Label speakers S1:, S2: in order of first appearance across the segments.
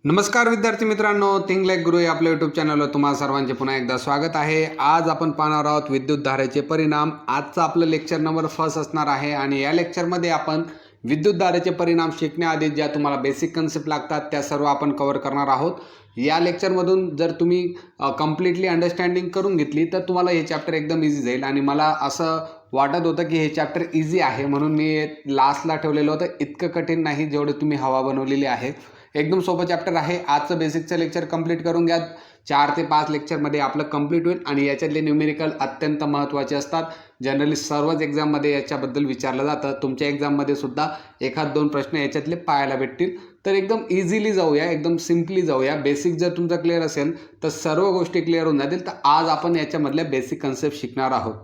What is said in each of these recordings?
S1: नमस्कार विद्यार्थी मित्रांनो, थिंक लाईक गुरु या आपल्या यूट्यूब चॅनलवर तुम्हाला सर्वांचे पुन्हा एकदा स्वागत आहे। आज आपण पाहणार आहोत विद्युतधारेचे परिणाम। आजचा आपलं लेक्चर नंबर 1 असणार आहे आणि या लेक्चरमध्ये आपण विद्युतधारेचे परिणाम शिकण्याआधी ज्या तुम्हाला बेसिक कन्सेप्ट लागतात त्या सर्व आपण कव्हर करणार आहोत। या लेक्चरमधून जर तुम्ही कंप्लीटली अंडरस्टँडिंग करून घेतली तर तुम्हाला हे चॅप्टर एकदम इझी जाईल आणि मला असं वाटत होतं की हे चॅप्टर इझी आहे म्हणून मी लास्टला ठेवलेलं होतं। इतकं कठीण नाही जेवढे तुम्ही हवा बनवलेली आहे। एकदम सोपं चॅप्टर आहे। आजचं बेसिकचं लेक्चर कंप्लीट करून घ्या। 4 ते 5 लेक्चरमध्ये आपलं कंप्लीट होईल आणि याच्यातले न्यूमेरिकल अत्यंत महत्त्वाचे असतात। जनरली सर्वच एक्झाममध्ये याच्याबद्दल विचारलं जातं। तुमच्या एक्झाममध्ये सुद्धा एखाद दोन प्रश्न याच्यातले पाहायला भेटतील। तर एकदम इझिली जाऊया, एकदम सिम्पली जाऊया। बेसिक जर तुमचा क्लिअर असेल तर सर्व गोष्टी क्लिअर होऊन जातील। तर आज आपण याच्यामधल्या बेसिक कन्सेप्ट शिकणार आहोत।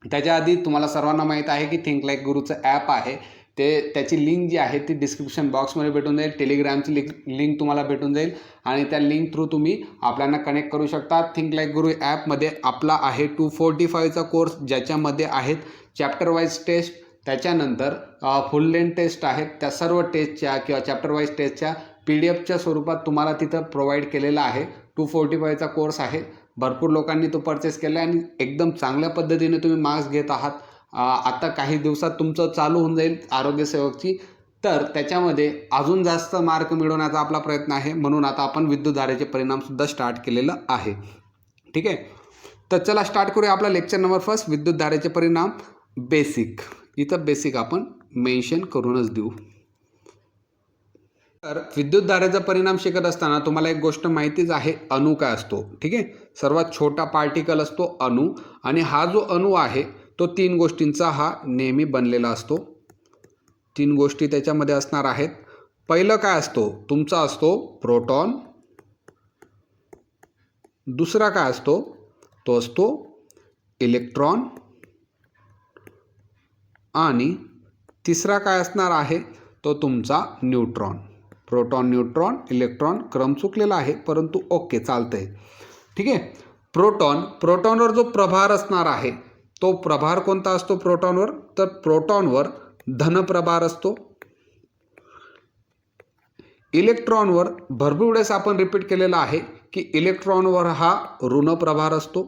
S1: त्याच्या आधी तुम्हाला सर्वांना माहीत आहे की थिंक लाईक गुरुचं ॲप आहे, त्याची लिंक जी आहे ती डिस्क्रिप्शन बॉक्समध्ये भेटून जाईल। टेलिग्रामची लिंक तुम्हाला भेटून जाईल आणि त्या लिंक थ्रू तुम्ही आपल्याला कनेक्ट करू शकता। थिंक लाईक गुरु ॲपमध्ये आपला आहे 245चा कोर्स, ज्याच्यामध्ये आहेत चॅप्टर वाईज टेस्ट, त्याच्यानंतर फुल लेंथ टेस्ट आहेत। त्या सर्व टेस्टच्या किंवा चॅप्टर वाईज टेस्टच्या PDF स्वरूपात तुम्हाला तिथं प्रोव्हाइड केलेला आहे। 245चा कोर्स आहे। भरपूर लोकांनी तो परचेस केला आणि एकदम चांगल्या पद्धतीने तुम्ही मार्क्स घेत आहात। आता काही दिवसात तुमचं चालू होऊन जाईल आरोग्यसेवकची, तर त्याच्यामध्ये अजून जास्त मार्क मिळवण्याचा आपला प्रयत्न आहे। म्हणून आता आपण विद्युतधारेचे परिणामसुद्धा स्टार्ट केलेलं आहे। ठीक आहे, तर चला स्टार्ट करूया आपला लेक्चर नंबर 1, विद्युतधारेचे परिणाम बेसिक। इथं बेसिक आपण मेन्शन करूनच देऊ। तर विद्युतधारेचा परिणाम शिकत असताना तुम्हाला एक गोष्ट माहितीच आहे, अणू काय असतो। ठीक आहे, सर्वात छोटा पार्टिकल असतो अणू आणि हा जो अणू आहे तो 3 गोष्टींचा हा नेहमी बनलेला असतो। 3 गोष्टी त्याच्यामध्ये असणार आहेत। पहिलं काय असतो तुमचा असतो प्रोटॉन, दुसरा काय असतो तो असतो इलेक्ट्रॉन आणि तिसरा काय असणार आहे तो तुमचा न्यूट्रॉन। प्रोटॉन, न्यूट्रॉन, इलेक्ट्रॉन, क्रम चुकलेला आहे परंतु ओके चालतंय। ठीक आहे, प्रोटॉनवर जो प्रभार असणार आहे तो प्रभार कोणता असतो प्रोटॉनवर, तर प्रोटॉनवर धन प्रभार असतो। इलेक्ट्रॉनवर भरपूर वेळेस आपण रिपीट केलेला आहे की इलेक्ट्रॉनवर हा ऋण प्रभार असतो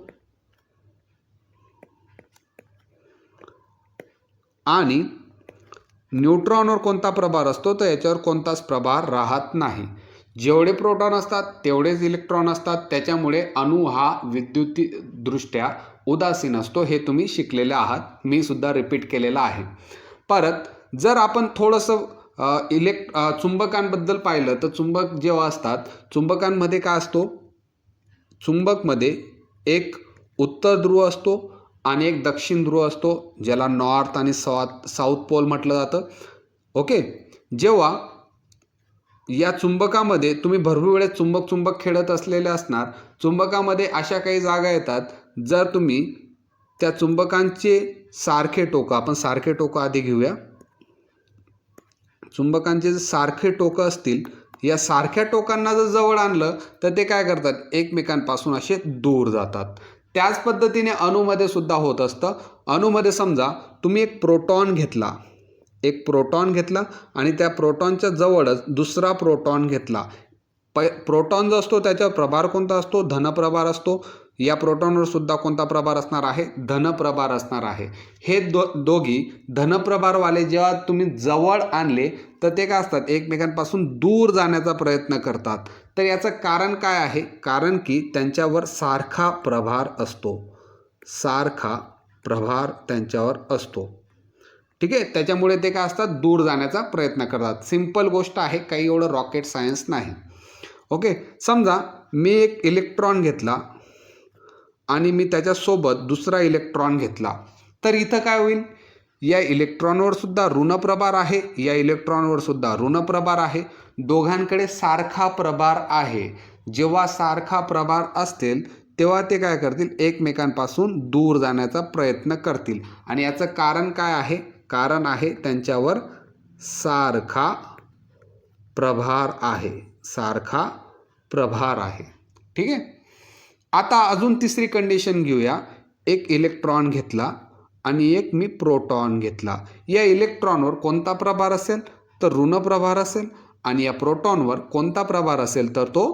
S1: आणि न्यूट्रॉनवर कोणता प्रभार असतो तर याच्यावर कोणताच प्रभार राहत नाही। जेवढे प्रोटॉन असतात तेवढेच इलेक्ट्रॉन असतात, त्याच्यामुळे अणू हा विद्युतीयदृष्ट्या उदासीन असतो। हे तुम्ही शिकलेले आहात, मी सुद्धा रिपीट केलेलं आहे। परत जर आपण थोडंसं चुंबकांबद्दल पाहिलं तर चुंबक जेव्हा असतात, चुंबकांमध्ये काय असतो, चुंबकमध्ये एक उत्तर ध्रुव असतो आणि एक दक्षिण ध्रुव असतो, ज्याला नॉर्थ आणि साऊथ पोल म्हटलं जातं। ओके, जेव्हा या चुंबकामध्ये तुम्ही भरपूर वेळेस चुंबक खेळत असलेले असणार, चुंबकामध्ये अशा काही जागा येतात, जर तुम्ही त्या चुंबकांचे सारखे टोकं, आपण सारखे टोकं आधी घेऊया। चुंबकांचे जे सारखे टोकं असतील, या सारख्या टोकांना जर जवळ आणलं तर ते काय करतात, एकमेकांपासून असे दूर जातात। त्याच पद्धतीने अणूमध्ये सुद्धा होत असतं। अणूमध्ये समजा तुम्ही एक प्रोटॉन घेतला आणि त्या प्रोटॉनच्या जवळच दुसरा प्रोटॉन घेतला। प्रोटॉन जो असतो त्याच्यावर प्रभार कोणता असतो, धनप्रभार असतो। या प्रोटॉनवर सुद्धा कोणता प्रभार असणार आहे, धनप्रभार असणार आहे। हे दोघी धनप्रभारवाले जेव्हा तुम्ही जवळ आणले तर ते काय असतात, एकमेकांपासून दूर जाण्याचा प्रयत्न करतात। तर याचं कारण काय आहे, कारण की त्यांच्यावर सारखा प्रभार असतो, सारखा प्रभार त्यांच्यावर असतो। ठीक आहे, त्याच्यामुळे ते काय असतात, दूर जाण्याचा प्रयत्न करतात। सिंपल गोष्ट आहे, काही एवढं रॉकेट सायन्स नाही। ओके, समजा मी एक इलेक्ट्रॉन घेतला आणि मी त्याच्यासोबत दुसरा इलेक्ट्रॉन घेतला, तर इथं काय होईल, या इलेक्ट्रॉनवर सुद्धा ऋण प्रभार आहे, या इलेक्ट्रॉनवर सुद्धा ऋण प्रभार आहे। दोघांकडे सारखा प्रभार आहे। जेव्हा सारखा प्रभार असतील तेव्हा ते काय करतील, एकमेकांपासून दूर जाण्याचा प्रयत्न करतील आणि याचं कारण काय आहे, कारण आहे त्यांच्यावर सारखा प्रभार आहे, सारखा प्रभार आहे। ठीक आहे, आता अजून तिसरी कंडिशन घेऊया। एक इलेक्ट्रॉन घेतला आणि एक मी प्रोटॉन घेतला। या इलेक्ट्रॉनवर कोणता प्रभार असेल तर ऋण प्रभार असेल आणि या प्रोटॉनवर कोणता प्रभार असेल तर तो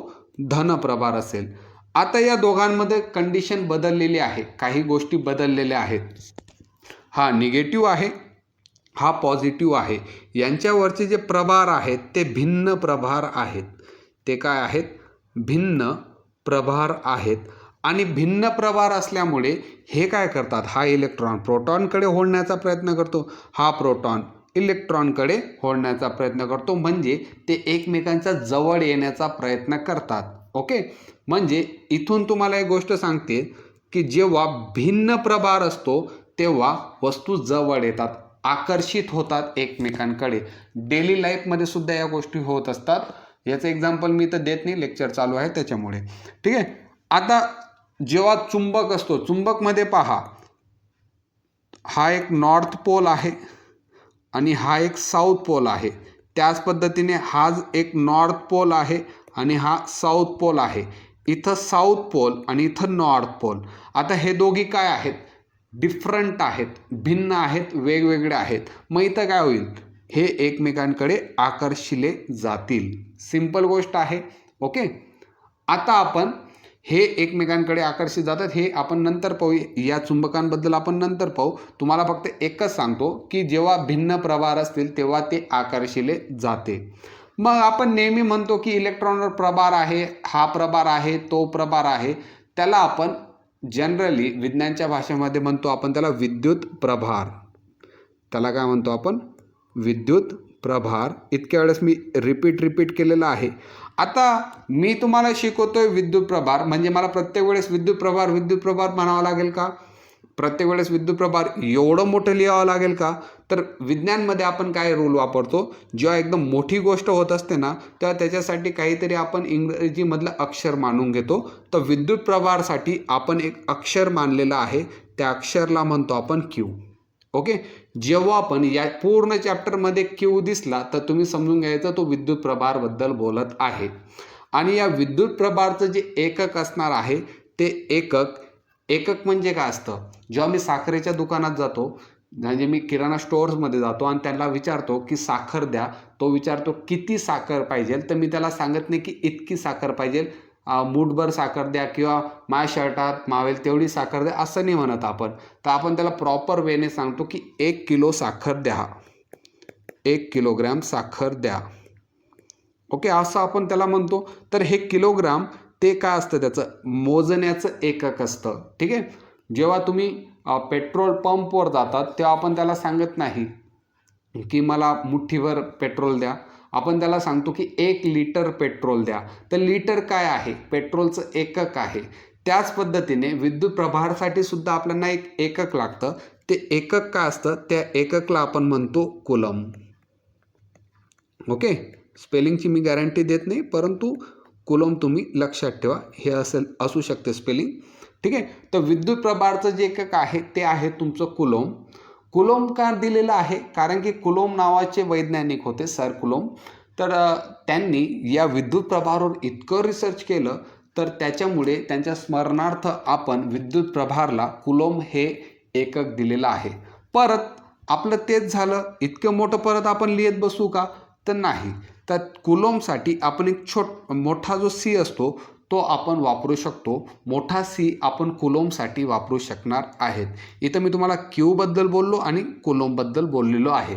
S1: धन प्रभार असेल. आता या दोघांमध्ये कंडिशन बदललेली आहे, काही गोष्टी बदललेल्या आहेत. हा निगेटिव्ह आहे, हा पॉझिटिव्ह आहे. यांच्यावरचे जे प्रभार आहेत ते भिन्न प्रभार आहेत. ते काय आहेत? भिन्न प्रभार आहेत. आणि भिन्न प्रभार असल्यामुळे हे काय करतात, हा इलेक्ट्रॉन प्रोटॉनकडे होण्याचा प्रयत्न करतो, हा प्रोटॉन इलेक्ट्रॉनकडे होण्याचा प्रयत्न करतो, म्हणजे ते एकमेकांच्या जवळ येण्याचा प्रयत्न करतात. ओके, म्हणजे इथून तुम्हाला एक गोष्ट सांगते की जेव्हा भिन्न प्रभार असतो तेव्हा वस्तू जवळ येतात, आकर्षित होतात एकमेकांकडे. डेली लाईफमध्ये सुद्धा या गोष्टी होत असतात. याचं एक्झाम्पल मी तर देत नाही, लेक्चर चालू आहे त्याच्यामुळे. ठीक आहे. आता जेव्हा चुंबक असतो, चुंबकमध्ये पहा, हा एक नॉर्थ पोल आहे आणि हा एक साऊथ पोल आहे. त्याच पद्धतीने हा एक नॉर्थ पोल आहे आणि हा साऊथ पोल आहे. इथं साऊथ पोल आणि इथं नॉर्थ पोल. आता हे दोघी काय आहेत? डिफरंट आहेत, भिन्न आहेत, वेगवेगळे आहेत. मग इथं काय होईल? हे एकमेकांकडे आकर्षिले जातील. सिंपल गोष्ट आहे. ओके, आता आपण हे एकमेकांकडे आकर्षित जातात हे आपण नंतर पाहू. या चुंबकांबद्दल आपण नंतर पाहू. तुम्हाला फक्त एकच सांगतो की जेव्हा भिन्न प्रभार असतील तेव्हा ते आकर्षिले जाते. मग आपण नेहमी म्हणतो की इलेक्ट्रॉनवर प्रभार आहे, हा प्रभार आहे, तो प्रभार आहे. त्याला आपण जनरली विज्ञानच्या भाषेमध्ये म्हणतो आपण त्याला विद्युत प्रभार. त्याला काय म्हणतो आपण? विद्युत प्रभार. इतक्या वेळेस मी रिपीट केलेलं आहे. आता मी तुम्हाला शिकवतोय विद्युत प्रभार, म्हणजे मला प्रत्येक वेळेस विद्युत प्रभार म्हणावं लागेल का? प्रत्येक वेळेस विद्युत प्रभार एवढं मोठं लिहावं लागेल का? तर विज्ञानमध्ये आपण काय रूल वापरतो, जेव्हा एकदम मोठी गोष्ट होत असते ना तेव्हा त्याच्यासाठी काहीतरी आपण इंग्रजीमधलं अक्षर मानून घेतो. तर विद्युत प्रभारासाठी आपण एक अक्षर मानलेलं आहे, त्या अक्षरला म्हणतो आपण क्यू. ओके, जेव्हा आपण या पूर्ण चॅप्टरमध्ये क्यू दिसला तर तुम्ही समजून घ्यायचं तो विद्युत प्रभारबद्दल बोलत आहे. आणि या विद्युत प्रभारचं जे एकक असणार आहे ते एकक म्हणजे काय असतं? जेव्हा मी साखरेच्या दुकानात जातो, म्हणजे मी किराणा स्टोअर्समध्ये जातो आणि त्यांना विचारतो की साखर द्या, तो विचारतो किती साखर पाहिजे, तर मी त्याला सांगत नाही की इतकी साखर पाहिजे, मूठभर साखर द्या किंवा माझ्या शर्टात मावेल तेवढी साखर द्या, असं नाही म्हणत आपण. तर आपण त्याला प्रॉपर वेने सांगतो की 1 किलो साखर द्या, 1 किलोग्रॅम साखर द्या. ओके, असं आपण त्याला म्हणतो. तर हे किलोग्राम ते काय असतं? त्याचं मोजण्याचं एकक असतं. ठीक आहे. जेव्हा तुम्ही पेट्रोल पंपवर जातात तेव्हा आपण त्याला सांगत नाही की मला मुठ्ठीभर पेट्रोल द्या, आपण त्याला सांगतो की 1 लिटर पेट्रोल द्या. तर लिटर काय आहे? पेट्रोलचं एकक आहे. त्याच पद्धतीने विद्युत प्रभारासाठी सुद्धा आपल्याला एक एकक लागतं. ते एकक काय असतं? त्या एककला आपण म्हणतो कुलम. ओके, स्पेलिंगची मी गॅरंटी देत नाही, परंतु कुलम तुम्ही लक्षात ठेवा, हे असू शकते स्पेलिंग. ठीक आहे. तर विद्युत प्रभाराचं जे एकक आहे ते आहे तुमचं कुलोम. कुलोम का दिलेलं आहे? कारण की कुलोम नावाचे वैज्ञानिक होते सर कुलोम. तर त्यांनी या विद्युत प्रभारावर इतकं रिसर्च केलं तर त्याच्यामुळे त्यांच्या स्मरणार्थ आपण विद्युत प्रभारला कुलोम हे एकक दिलेलं आहे. परत आपलं तेच झालं, इतकं मोठं परत आपण लिहित बसू का? तर नाही. तर कुलोमसाठी आपण एक मोठा जो सी असतो तो आपण वापरू शकतो. मोठा सी आपण कुलोमसाठी वापरू शकणार आहेत. इथं मी तुम्हाला क्यूबद्दल बोललो आणि कुलोमबद्दल बोललेलो आहे.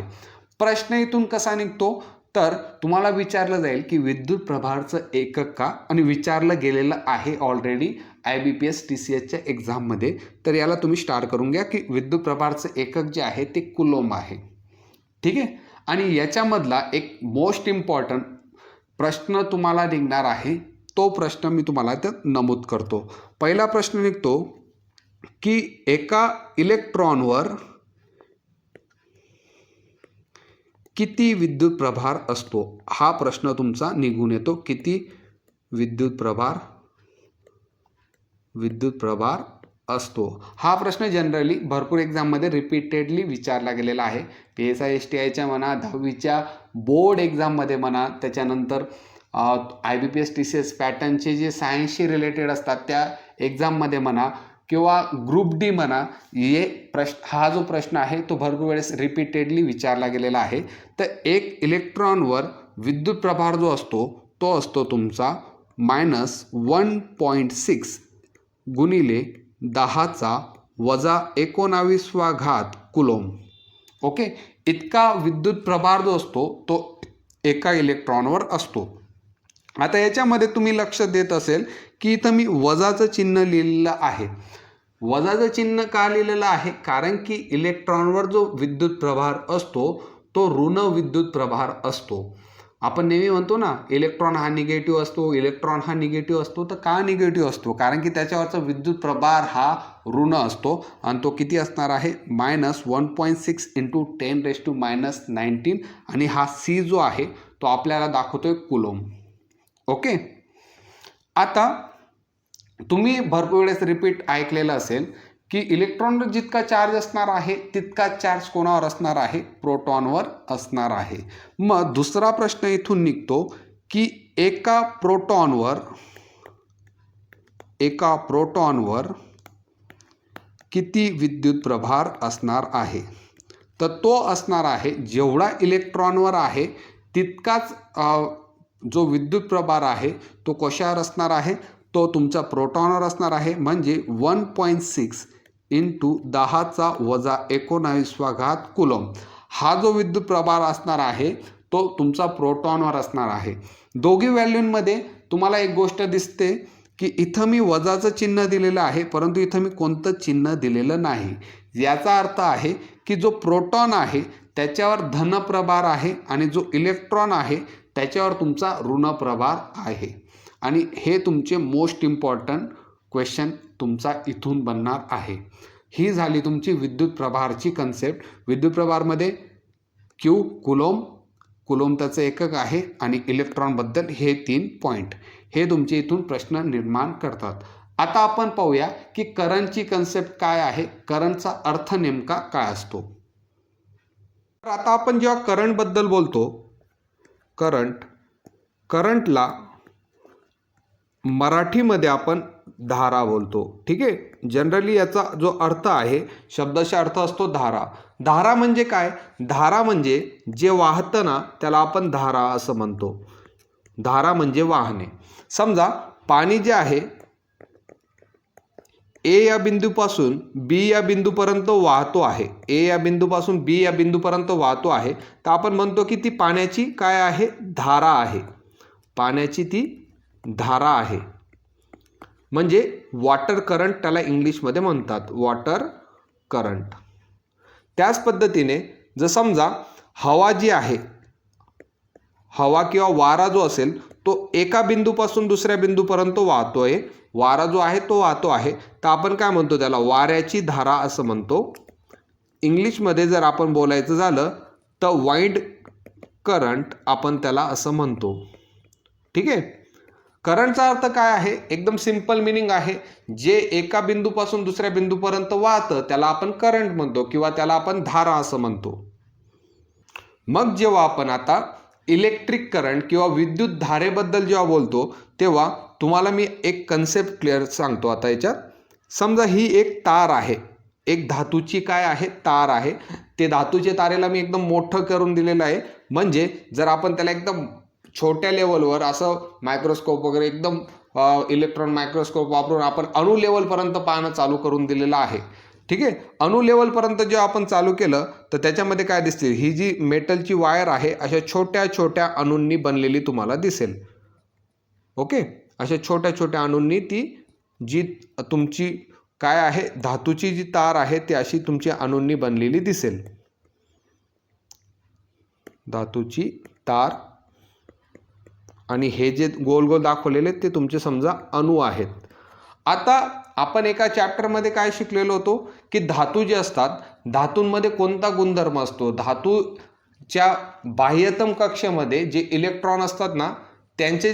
S1: प्रश्न इथून कसा निघतो? तर तुम्हाला विचारलं जाईल की विद्युत प्रभाराचं एकक का? आणि विचारलं गेलेलं आहे ऑलरेडी IBPS TCSच्या एक्झाममध्ये. तर याला तुम्ही स्टार्ट करून घ्या की विद्युत प्रभाराचं एकक जे आहे ते कुलोम आहे. ठीक आहे. आणि याच्यामधला एक मोस्ट इम्पॉर्टंट प्रश्न तुम्हाला निघणार आहे, तो प्रश्न मी तुम्हाला इथं नमूद करतो. पहिला प्रश्न निघतो की एका इलेक्ट्रॉनवर किती विद्युत प्रभार असतो? हा प्रश्न तुमचा निघून येतो. किती विद्युत प्रभार असतो? हा प्रश्न जनरली भरपूर एक्झाममध्ये रिपीटेडली विचारला गेलेला आहे. PSI STIच्या म्हणा, 10वीच्या बोर्ड एक्झाममध्ये म्हणा, त्याच्यानंतर IBPS TCS पॅटर्नचे जे सायन्सशी रिलेटेड असतात त्या एक्झाममध्ये म्हणा किंवा ग्रुप डी म्हणा, हा जो प्रश्न आहे तो भरपूर वेळेस रिपीटेडली विचारला गेलेला आहे. तर एक इलेक्ट्रॉनवर विद्युत प्रभार जो असतो तो असतो तुमचा -1.6 गुणिले 10⁻⁻19 कुलोम. ओके, इतका विद्युत प्रभार जो असतो तो एका इलेक्ट्रॉनवर असतो. आता याच्यामध्ये तुम्ही लक्ष देत असेल की इथं मी वजाचं चिन्ह लिहिलेलं आहे. वजाचं चिन्ह का लिहिलेलं आहे? कारण की इलेक्ट्रॉनवर जो विद्युत प्रभार असतो तो ऋण विद्युत प्रभार असतो. आपण नेहमी म्हणतो ना, इलेक्ट्रॉन हा निगेटिव्ह असतो, इलेक्ट्रॉन हा निगेटिव्ह असतो. तर का निगेटिव्ह असतो? कारण की त्याच्यावरचा विद्युत प्रभार हा ऋण असतो आणि तो किती असणार आहे? -1.6 × 10⁻⁻19 आणि हा C जो आहे तो आपल्याला दाखवतोय कुलोम. ओके, आता तुम्ही भरपूर वेळेस रिपीट ऐकलेलं असेल की इलेक्ट्रॉनवर जितका चार्ज असणार आहे तितका चार्ज कोणावर असणार आहे? प्रोटॉनवर असणार आहे. मग दुसरा प्रश्न इथून निघतो की एका प्रोटॉनवर किती विद्युत प्रभार असणार आहे? तर तो असणार आहे जेवढा इलेक्ट्रॉनवर आहे तितकाच जो विद्युत प्रभार आहे तो कशावर असणार आहे? तो तुमचा प्रोटॉनवर असणार आहे. म्हणजे 1.6 × 10⁻⁻19 कुलोम हा जो विद्युत प्रभार असणार आहे तो तुमचा प्रोटॉनवर असणार आहे. दोघी व्हॅल्यूंमध्ये तुम्हाला एक गोष्ट दिसते की इथं मी वजाचं चिन्ह दिलेलं आहे परंतु इथं मी कोणतं चिन्ह दिलेलं नाही. याचा अर्थ आहे की जो प्रोटॉन आहे त्याच्यावर धन प्रभार आहे आणि जो इलेक्ट्रॉन आहे त्याच्यावर तुमचा ऋण प्रभार आहे. आणि हे तुमचे मोस्ट इम्पॉर्टंट क्वेश्चन तुमचा इथून बनणार आहे. ही झाली तुमची विद्युत प्रभारची कन्सेप्ट. विद्युत प्रभारमध्ये क्यू कुलोम त्याचं एकक आहे आणि इलेक्ट्रॉनबद्दल हे 3 पॉईंट हे तुमचे इथून प्रश्न निर्माण करतात. आता आपण पाहूया की करंटची कन्सेप्ट काय आहे, करंटचा अर्थ नेमका काय असतो. तर आता आपण जेव्हा करंटबद्दल बोलतो, करंटला मराठीमध्ये आपण धारा बोलतो. ठीक आहे, जनरली याचा जो अर्थ आहे शब्दाचा अर्थ असतो धारा. धारा म्हणजे काय? धारा म्हणजे जे वाहतं ना त्याला आपण धारा असं म्हणतो. धारा म्हणजे वाहने. समजा पाणी जे आहे ए या बिंदूपासून बी या बिंदूपर्यंत वाहतो आहे, ए या बिंदूपासून बी या बिंदूपर्यंत वाहतो आहे, तर आपण म्हणतो की ती पाण्याची काय आहे? धारा आहे. पाण्याची ती धारा आहे. म्हणजे वॉटर करंट त्याला इंग्लिशमध्ये म्हणतात, वॉटर करंट. त्याच पद्धतीने जर समजा हवा जी आहे, हवा किंवा वारा जो असेल तो एका बिंदूपासून दुसऱ्या बिंदूपर्यंत वाहतोय, वारा जो आहे तो वाहतो आहे, तर आपण काय म्हणतो? त्याला वाऱ्याची धारा असं म्हणतो. इंग्लिशमध्ये जर आपण बोलायचं झालं तर वाइंड करंट आपण त्याला असं म्हणतो. ठीक आहे, करंटचा अर्थ काय आहे? एकदम सिंपल मिनिंग आहे. जे एका बिंदूपासून दुसऱ्या बिंदूपर्यंत वाहतं त्याला आपण करंट म्हणतो किंवा त्याला आपण धारा असं म्हणतो. मग जेव्हा आपण आता इलेक्ट्रिक करंट किंवा विद्युत धारेबद्दल जेव्हा बोलतो तेव्हा तुम्हाला मी एक कन्सेप्ट क्लिअर सांगतो. आता याच्यात समजा ही एक तार आहे, एक धातूची काय आहे? तार आहे. ते धातूचे तारेला मी एकदम मोठं करून दिलेलं आहे. म्हणजे जर आपण त्याला एकदम छोट्या लेवलवर असं मायक्रोस्कोप वगैरे एकदम इलेक्ट्रॉन मायक्रोस्कोप वापरून आपण अणु लेवलपर्यंत पाहणं चालू करून दिलेलं आहे. ठीक आहे, अणु लेवलपर्यंत जेव्हा आपण चालू केलं तर त्याच्यामध्ये काय दिसते? ही जी मेटलची वायर आहे अशा छोट्या छोट्या अणूंनी बनलेली तुम्हाला दिसेल. ओके, अशा छोट्या छोट्या अणूंनी ती जी तुमची काय आहे धातूची जी तार आहे ती अशी तुमची अणूंनी बनलेली दिसेल. धातूची तार आणि हे जे गोल गोल दाखवलेले ते तुमचे समजा अणू आहेत. आता आपण एका चॅप्टरमध्ये काय शिकलेलो होतो की धातू जे असतात धातूंमध्ये कोणता गुणधर्म असतो? धातूच्या बाह्यतम कक्षेमध्ये जे इलेक्ट्रॉन असतात ना त्यांचे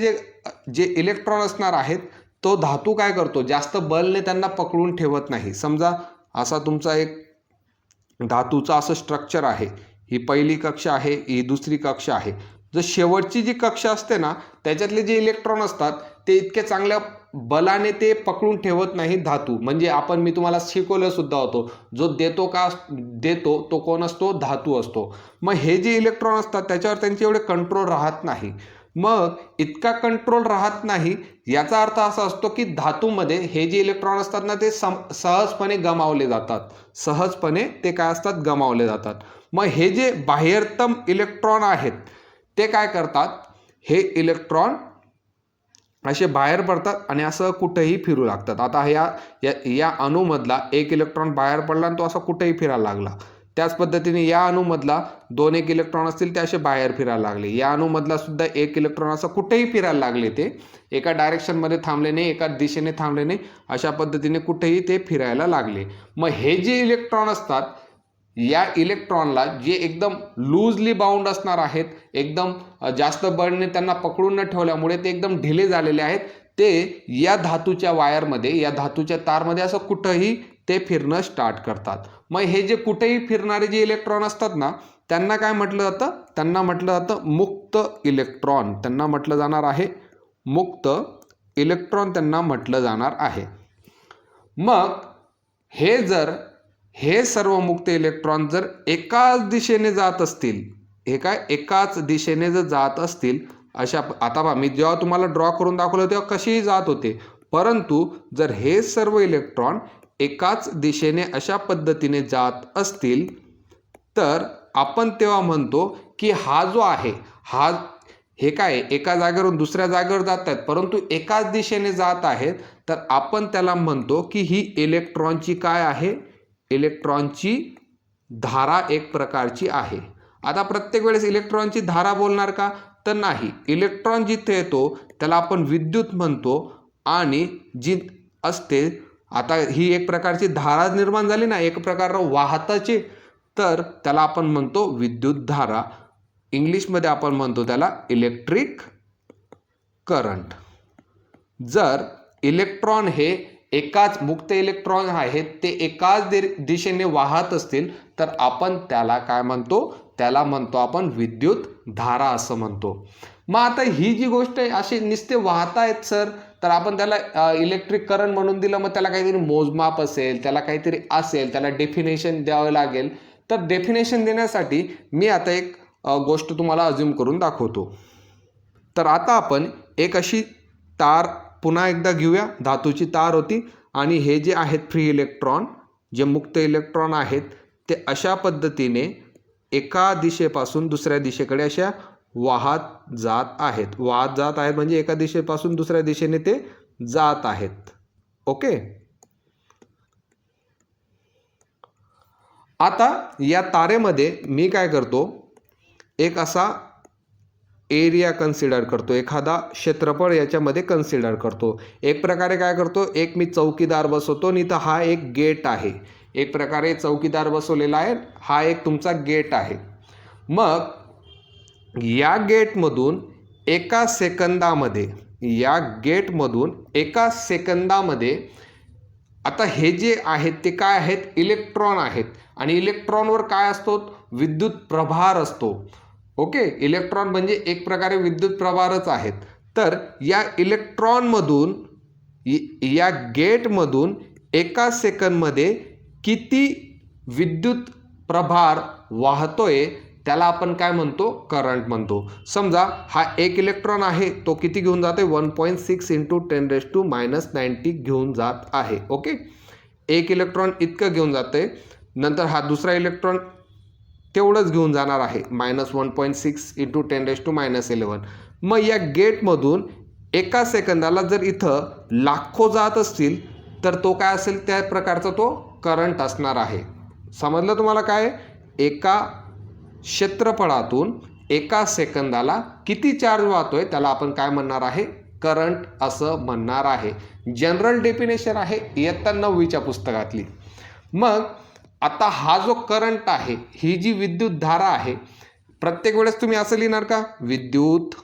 S1: जे इलेक्ट्रॉन असणार आहेत तो धातू काय करतो? जास्त बलने त्यांना पकडून ठेवत नाही. समजा असा तुमचा एक धातूचा असं स्ट्रक्चर आहे, ही पहिली कक्षा आहे, ही दुसरी कक्षा आहे. जर शेवटची जी कक्षा असते ना त्याच्यातले जे इलेक्ट्रॉन असतात ते इतके चांगल्या बलाने ते पकडून ठेवत नाही धातू. म्हणजे मी तुम्हाला शिकवलं सुद्धा होतो, जो देतो तो कोण असतो? धातू असतो. मग हे जे इलेक्ट्रॉन असतात त्याच्यावर त्यांचे एवढे कंट्रोल राहत नाही. मग इतका कंट्रोल राहत नाही याचा अर्थ असा असतो की धातूमध्ये हे जे इलेक्ट्रॉन असतात ना ते सहजपणे गमावले जातात. सहजपणे ते काय असतात? गमावले जातात. मग हे जे बाह्यतम इलेक्ट्रॉन आहेत ते काय करतात? हे इलेक्ट्रॉन असे बाहेर पडतात आणि असं कुठेही फिरू लागतात. आता या अणूमधला एक इलेक्ट्रॉन बाहेर पडला आणि तो असा कुठेही फिरायला लागला. त्याच पद्धतीने या अणूमधला 2-1 इलेक्ट्रॉन असतील ते असे बाहेर फिरायला लागले. या अणूमधला सुद्धा 1 इलेक्ट्रॉन असं कुठेही फिरायला लागले. ते एका डायरेक्शनमध्ये थांबले नाही, एका दिशेने थांबले नाही, अशा पद्धतीने कुठेही ते फिरायला लागले. मग हे जे इलेक्ट्रॉन असतात या इलेक्ट्रॉनला जे एकदम लूजली बाउंड असणार आहेत, एकदम जास्त बळने त्यांना पकडून न ठेवल्यामुळे ते एकदम ढिले झालेले आहेत, ते या धातूच्या वायरमध्ये, या धातूच्या तारमध्ये असं कुठंही ते फिरणं स्टार्ट करतात. मग हे जे कुठेही फिरणारे जे इलेक्ट्रॉन असतात ना त्यांना काय म्हटलं जातं? त्यांना म्हटलं जातं मुक्त इलेक्ट्रॉन. त्यांना म्हटलं जाणार आहे मुक्त इलेक्ट्रॉन त्यांना म्हटलं जाणार आहे. मग हे सर्व मुक्त इलेक्ट्रॉन जर एकाच दिशेने जात असतील, एकाच दिशेने जर जात असतील अशा, आता पहा मी जेव्हा तुम्हाला ड्रॉ करून दाखवलं तेव्हा कशीही जात होते, परंतु जर हे सर्व इलेक्ट्रॉन एकाच दिशेने अशा पद्धतीने जात असतील तर आपण तेव्हा म्हणतो की हा जो आहे हे काय एका जागेवरून दुसऱ्या जागेवर जात आहेत परंतु एकाच दिशेने जात आहेत, तर आपण त्याला म्हणतो की ही इलेक्ट्रॉनची काय आहे? इलेक्ट्रॉनची धारा एक प्रकारची आहे. आता प्रत्येक वेळेस इलेक्ट्रॉनची धारा बोलणार का? तर नाही. इलेक्ट्रॉन जिथे येतो त्याला आपण विद्युत म्हणतो आणि जी असते, आता ही एक प्रकारची धारा निर्माण झाली ना, एक प्रकार वाहताची, तर त्याला आपण म्हणतो विद्युत धारा. इंग्लिशमध्ये आपण म्हणतो त्याला इलेक्ट्रिक करंट. जर इलेक्ट्रॉन हे मुक्त इलेक्ट्रॉन आहेत ते एकाच दिशेने वाहत असतील तर आपण त्याला काय म्हणतो? त्याला म्हणतो आपण विद्युत धारा असं म्हणतो. मग आता ही जी गोष्ट आहे अशी नुसते वाहत आहेत सर, तर आपण त्याला इलेक्ट्रिक करंट म्हणून दिलं, मग त्याला काहीतरी मोजमाप असेल, त्याला काहीतरी असेल, त्याला डेफिनेशन द्यावं लागेल. तर डेफिनेशन देण्यासाठी मी आता एक गोष्ट तुम्हाला अज्यूम करून दाखवतो. तर आता आपण एक अशी तार पुन्हा एकदा घेऊया. धातूची तार होती आणि हे जे आहेत फ्री इलेक्ट्रॉन, जे मुक्त इलेक्ट्रॉन आहेत ते अशा पद्धतीने एका दिशेपासून दुसऱ्या दिशेकडे अशा वाहत जात आहेत म्हणजे एका दिशेपासून दुसऱ्या दिशेने ते जात आहेत. ओके. आता या तारेमध्ये मी काय करतो? एक असा एरिया कन्सिडर करतो, एखादा क्षेत्रफळ याच्यामध्ये कन्सिडर करतो. एक प्रकारे काय करतो? एक मी चौकीदार बसवतो आणि इथं हा एक गेट आहे. एक प्रकारे चौकीदार बसवलेला आहे, हा एक तुमचा गेट आहे. मग या गेटमधून एका सेकंदामध्ये आता हे जे आहेत ते काय आहेत? इलेक्ट्रॉन आहेत आणि इलेक्ट्रॉनवर काय असतो? विद्युत प्रभार असतो. ओके. इलेक्ट्रॉन म्हणजे एक प्रकारे विद्युत प्रभारच आहेत. तर या इलेक्ट्रॉनमधून या गेटमधून एका सेकंदमध्ये किती विद्युत प्रभार वाहतोय त्याला आपण काय म्हणतो? करंट म्हणतो. समजा हा एक इलेक्ट्रॉन आहे, तो किती घेऊन जातोय? 1.6 × 10⁻90 घेऊन जात आहे. ओके. एक इलेक्ट्रॉन इतकं घेऊन जाते, नंतर हा दुसरा इलेक्ट्रॉन तेवढंच घेऊन जाणार आहे, -1.6 × 10⁻11. मग या गेटमधून एका सेकंदाला जर इथं लाखो जात असतील तर तो काय असेल? त्या प्रकारचा तो करंट असणार आहे. समजलं तुम्हाला काय? एका क्षेत्रफळातून एका सेकंदाला किती चार्ज वाहतोय त्याला आपण काय म्हणणार आहे? करंट असं म्हणणार आहे. जनरल डेफिनेशन आहे इयत्ता 9वीच्या पुस्तकातली. मग आता हा जो करंट आहे, ही जी विद्युत धारा आहे, प्रत्येक वेळेस तुम्ही असं लिहिणार का? विद्युत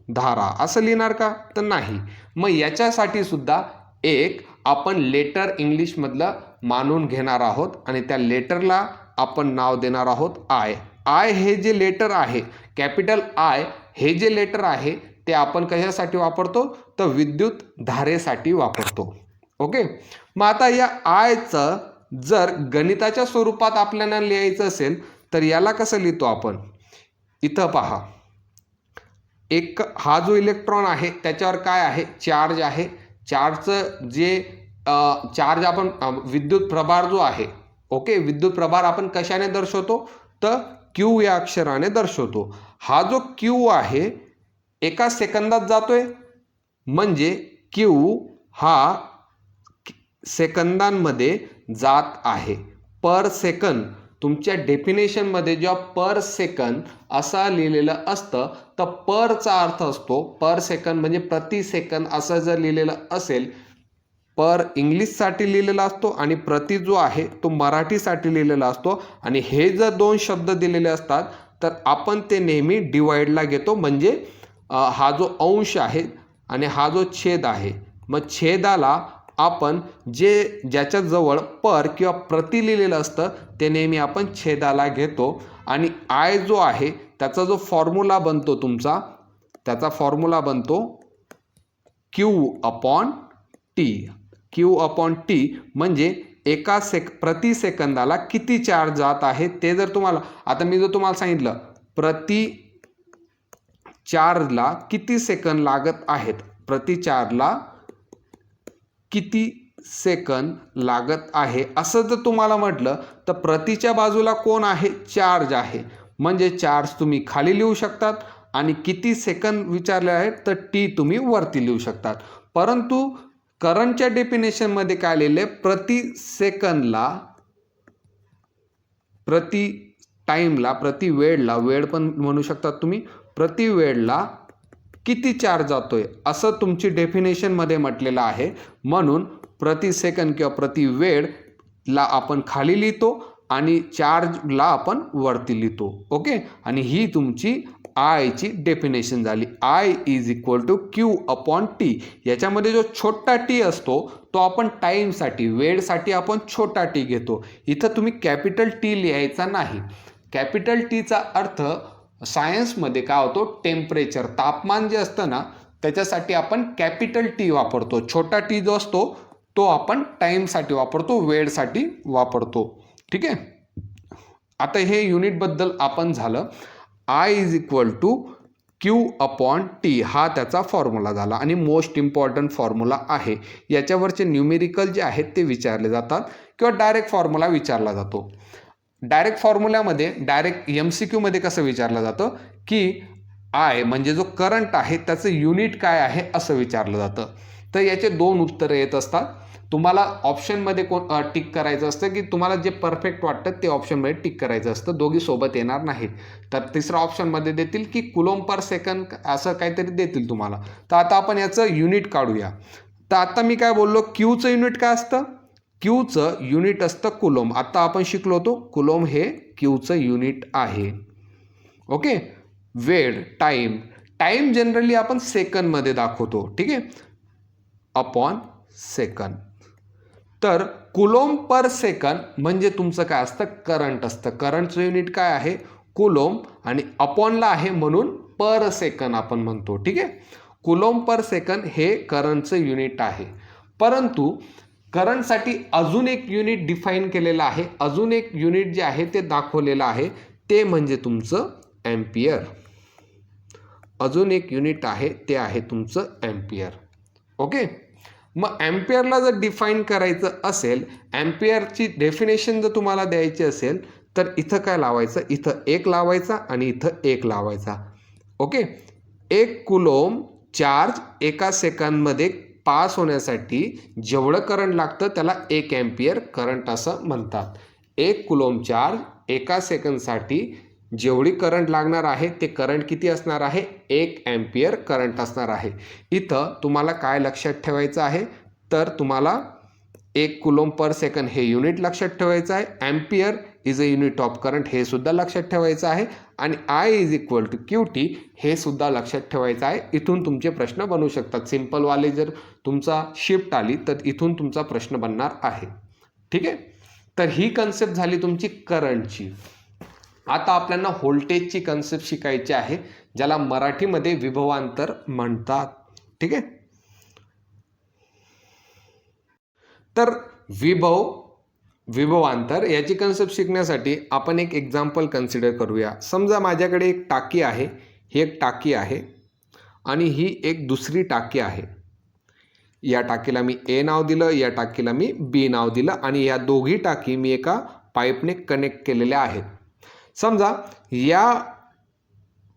S1: धारा असं लिहिणार का? तर नाही. मग याच्यासाठी सुद्धा एक आपण लेटर इंग्लिशमधलं मानून घेणार आहोत आणि त्या लेटरला आपण नाव देणार आहोत आय. आय हे जे लेटर आहे, कॅपिटल आय हे जे लेटर आहे ते आपण कशासाठी वापरतो, तर विद्युत धारेसाठी वापरतो. ओके. मग आता या आयचं जर गणिताच्या स्वरूपात आपल्याला लिहायचं असेल तर याला कसं लिहितो आपण, इथं पहा, एक हा जो इलेक्ट्रॉन आहे त्याच्यावर काय आहे, चार्ज आहे. चार्जचं जे चार्ज आपण विद्युत प्रभार जो आहे, ओके, विद्युत प्रभार आपण कशाने दर्शवतो, तर क्यू या अक्षराने दर्शवतो. हा जो क्यू आहे एका सेकंदात जातोय, म्हणजे क्यू हा सेकंदांमध्ये जात आहे. पर सेकंद तुमच्या डेफिनेशनमध्ये जेव्हा पर सेकंद असा लिहिलेलं असतं तर परचा अर्थ असतो पर सेकंद म्हणजे प्रति सेकंद असं जर लिहिलेलं असेल, पर इंग्लिशसाठी लिहिलेला असतो आणि प्रति जो आहे तो मराठीसाठी लिहिलेला असतो. आणि हे जर दोन शब्द दिलेले असतात तर आपण ते नेहमी डिवाइडला घेतो, म्हणजे हा जो अंश आहे आणि हा जो छेद आहे, मग छेदाला आपण ज्याच्या जवळ पर किंवा प्रति लिहिलेलं असतं ते नेहमी आपण छेदाला घेतो. आणि आय जो आहे त्याचा जो फॉर्म्युला बनतो तुमचा, त्याचा फॉर्म्युला बनतो Q upon T. Q upon T म्हणजे एका प्रति सेकंदाला किती चार्ज जात आहे ते जर तुम्हाला, आता मी जर तुम्हाला सांगितलं प्रति चार्जला किती सेकंद लागत आहेत, प्रति चार्जला किती सेकंद लागत आहे असं जर तुम्हाला म्हटलं तर प्रतीच्या बाजूला कोण आहे, चार्ज आहे, म्हणजे चार्ज तुम्ही खाली लिहू शकतात आणि किती सेकंद विचारले आहेत तर टी तुम्ही वरती लिहू शकतात. परंतु करंटच्या डेफिनेशनमध्ये काय लिहिले, प्रति सेकंदला, प्रति टाइमला, प्रति वेळला, वेळ पण म्हणू शकतात तुम्ही, प्रति वेळला किती चार्ज जातोय असं तुमची डेफिनेशनमध्ये म्हटलेलं आहे. म्हणून प्रति सेकंद किंवा प्रति वेळला आपण खाली लिहितो आणि चार्जला आपण वरती लिहितो. ओके. आणि ही तुमची आयची डेफिनेशन झाली. I is equal to Q upon T. याच्यामध्ये जो छोटा टी असतो तो आपण टाईमसाठी, वेळसाठी आपण छोटा टी घेतो. इथं तुम्ही कॅपिटल टी लिहायचा नाही. कॅपिटल टीचा अर्थ सायन्समध्ये काय होतो, टेम्परेचर, तापमान जे असतं ना त्याच्यासाठी आपण कॅपिटल टी वापरतो. छोटा टी जो असतो तो आपण टाईमसाठी वापरतो, वेळसाठी वापरतो. ठीक आहे. आता हे युनिटबद्दल आपण झालं. I is equal to Q upon T हा त्याचा फॉर्म्युला झाला आणि मोस्ट इम्पॉर्टंट फॉर्म्युला आहे. याच्यावरचे न्यूमेरिकल जे आहेत ते विचारले जातात किंवा डायरेक्ट फॉर्म्युला विचारला जातो. डायरेक्ट फॉर्म्युल्यामध्ये, डायरेक्ट MCQ मध्ये कसं विचारलं जातं की आय म्हणजे जो करंट आहे त्याचं युनिट काय आहे असं विचारलं जातं. तर याचे दोन उत्तरं येत असतात. तुम्हाला ऑप्शनमध्ये टिक करायचं असतं की तुम्हाला जे परफेक्ट वाटतं ते ऑप्शनमध्ये टिक करायचं असतं, दोघी सोबत येणार नाहीत. तर तिसरा ऑप्शनमध्ये देतील की कुलोम पर सेकंद असं काहीतरी देतील तुम्हाला. तर आता आपण याचं युनिट काढूया. तर आता मी काय बोललो, क्यूचं युनिट काय असतं, क्यूचं युनिट असतं कुलोम. आता आपण शिकलो होतो कुलोम हे क्यूचं युनिट आहे. ओके. वेळ, टाईम जनरली आपण सेकंदमध्ये दाखवतो. ठीक आहे, अपॉन सेकंद. तर कुलोम पर सेकंद म्हणजे तुमचं काय असतं, करंट असतं. करंटचं युनिट काय आहे, कुलोम, आणि अपॉनला आहे म्हणून पर सेकंद आपण म्हणतो. ठीक आहे. कुलोम पर सेकंद हे करंटचं युनिट आहे. परंतु करंटसाठी अजून एक युनिट डिफाईन केलेलं आहे, अजून एक युनिट जे आहे ते दाखवलेलं आहे, ते म्हणजे तुमचं एम्पियर. अजून एक युनिट आहे ते आहे तुमचं एम्पियर. ओके. मग एम्पियरला जर डिफाईन करायचं असेल, एम्पियरची डेफिनेशन जर तुम्हाला द्यायची असेल तर इथं काय लावायचं, इथं 1 लावायचा आणि इथं 1 लावायचा. ओके. 1 कुलोम चार्ज एका सेकंदमध्ये पास होण्यासाठी जेवढं करंट लागतं त्याला 1 एम्पियर करंट असं म्हणतात. 1 कुलोम चार्ज एका सेकंदसाठी जेवढी करंट लागणार आहे ते करंट किती असणार आहे, 1 एम्पियर करंट असणार आहे. इथं तुम्हाला काय लक्षात ठेवायचं आहे, तर तुम्हाला 1 कुलोम पर सेकंद हे युनिट लक्षात ठेवायचं आहे. Ampere is a unit of current हे सुद्धा लक्षात ठेवायचं आहे. आणि I is equal to Q T हे सुद्धा लक्षात ठेवायचं आहे. इथून तुमचे प्रश्न बनू शकतात. सिम्पलवाले जर तुमचा शिफ्ट आली तर इथून तुमचा प्रश्न बनणार आहे. ठीक आहे. तर ही कन्सेप्ट झाली तुमची करंटची. आता आपल्याला व्होल्टेजची कन्सेप्ट शिकायची आहे. ज्याला मराठीमध्ये विभवांतर म्हणतात. ठीक आहे. तर विभवांतर याची कन्सेप्ट शिकण्यासाठी आपण एक एक्झाम्पल कन्सिडर करूया. समजा माझ्याकडे एक टाकी आहे, ही एक टाकी आहे आणि ही एक दुसरी टाकी आहे. या टाकीला मी ए नाव दिलं, या टाकीला मी बी नाव दिलं आणि या दोघी टाकी मी एका पाईपने कनेक्ट केलेल्या आहेत. समजा या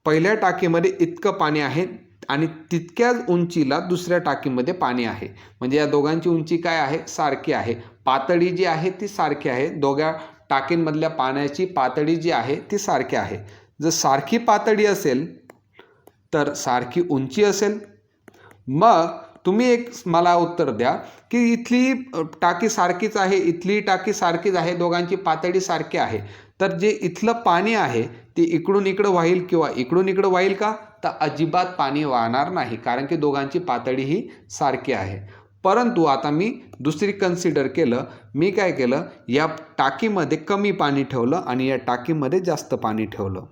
S1: पहिल्या टाकीमध्ये इतकं पाणी आहे आणि तितक्याच उंचीला दुसऱ्या टाकीमध्ये पाणी आहे. म्हणजे या दोघांची उंची काय आहे? सारखी आहे. पातळी जी आहे ती सारखी आहे. दोघ्या टाकींमधल्या पाण्याची पातळी जी आहे ती सारखी आहे. जर सारखी पातळी असेल तर सारखी उंची असेल. मग तुम्ही एक मला उत्तर द्या की इथली टाकी सारखीच आहे, इथली टाकी सारखीच आहे, दोघांची पातळी सारखी आहे, तर जे इथलं पाणी आहे ते इकडून इकडं वाहील किंवा इकडून इकडं वाहील का? तर अजिबात पाणी वाहणार नाही, कारण की दोघांची पातळी ही सारखी आहे. परंतु आता मी दुसरी कन्सिडर केलं. मी काय केलं, या टाकीमध्ये कमी पाणी ठेवलं आणि या टाकीमध्ये जास्त पाणी ठेवलं.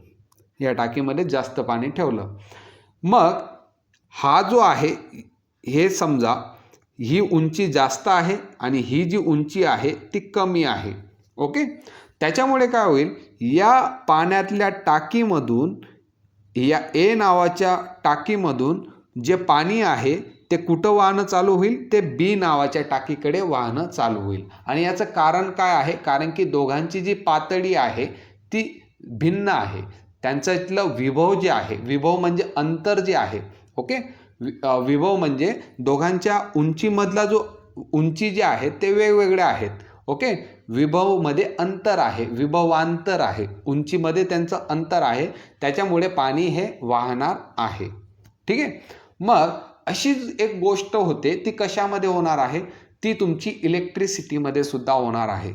S1: या टाकीमध्ये जास्त पाणी ठेवलं. मग हा जो आहे, हे समजा ही उंची जास्त आहे आणि ही जी उंची आहे ती कमी आहे. ओके. त्याच्यामुळे काय होईल, या पाण्यातल्या टाकीमधून, या ए नावाच्या टाकीमधून जे पाणी आहे ते कुठं वाहणं चालू होईल? ते बी नावाच्या टाकीकडे वाहणं चालू होईल. आणि याचं कारण काय आहे? कारण की दोघांची जी पातळी आहे ती भिन्न आहे. त्यांच्यातलं विभव जे आहे, विभव म्हणजे अंतर जे आहे. ओके. विभव म्हणजे दोघांच्या उंचीमधला जो उंची जे आहे ते वेगवेगळे आहेत. ओके. विभवमध्ये अंतर आहे, विभवांतर आहे, उंचीमध्ये त्यांचं अंतर आहे, त्याच्यामुळे पाणी हे वाहणार आहे. ठीक आहे. मग अशीच एक गोष्ट होते, ती कशामध्ये होणार आहे? ती तुमची इलेक्ट्रिसिटीमध्ये सुद्धा होणार आहे.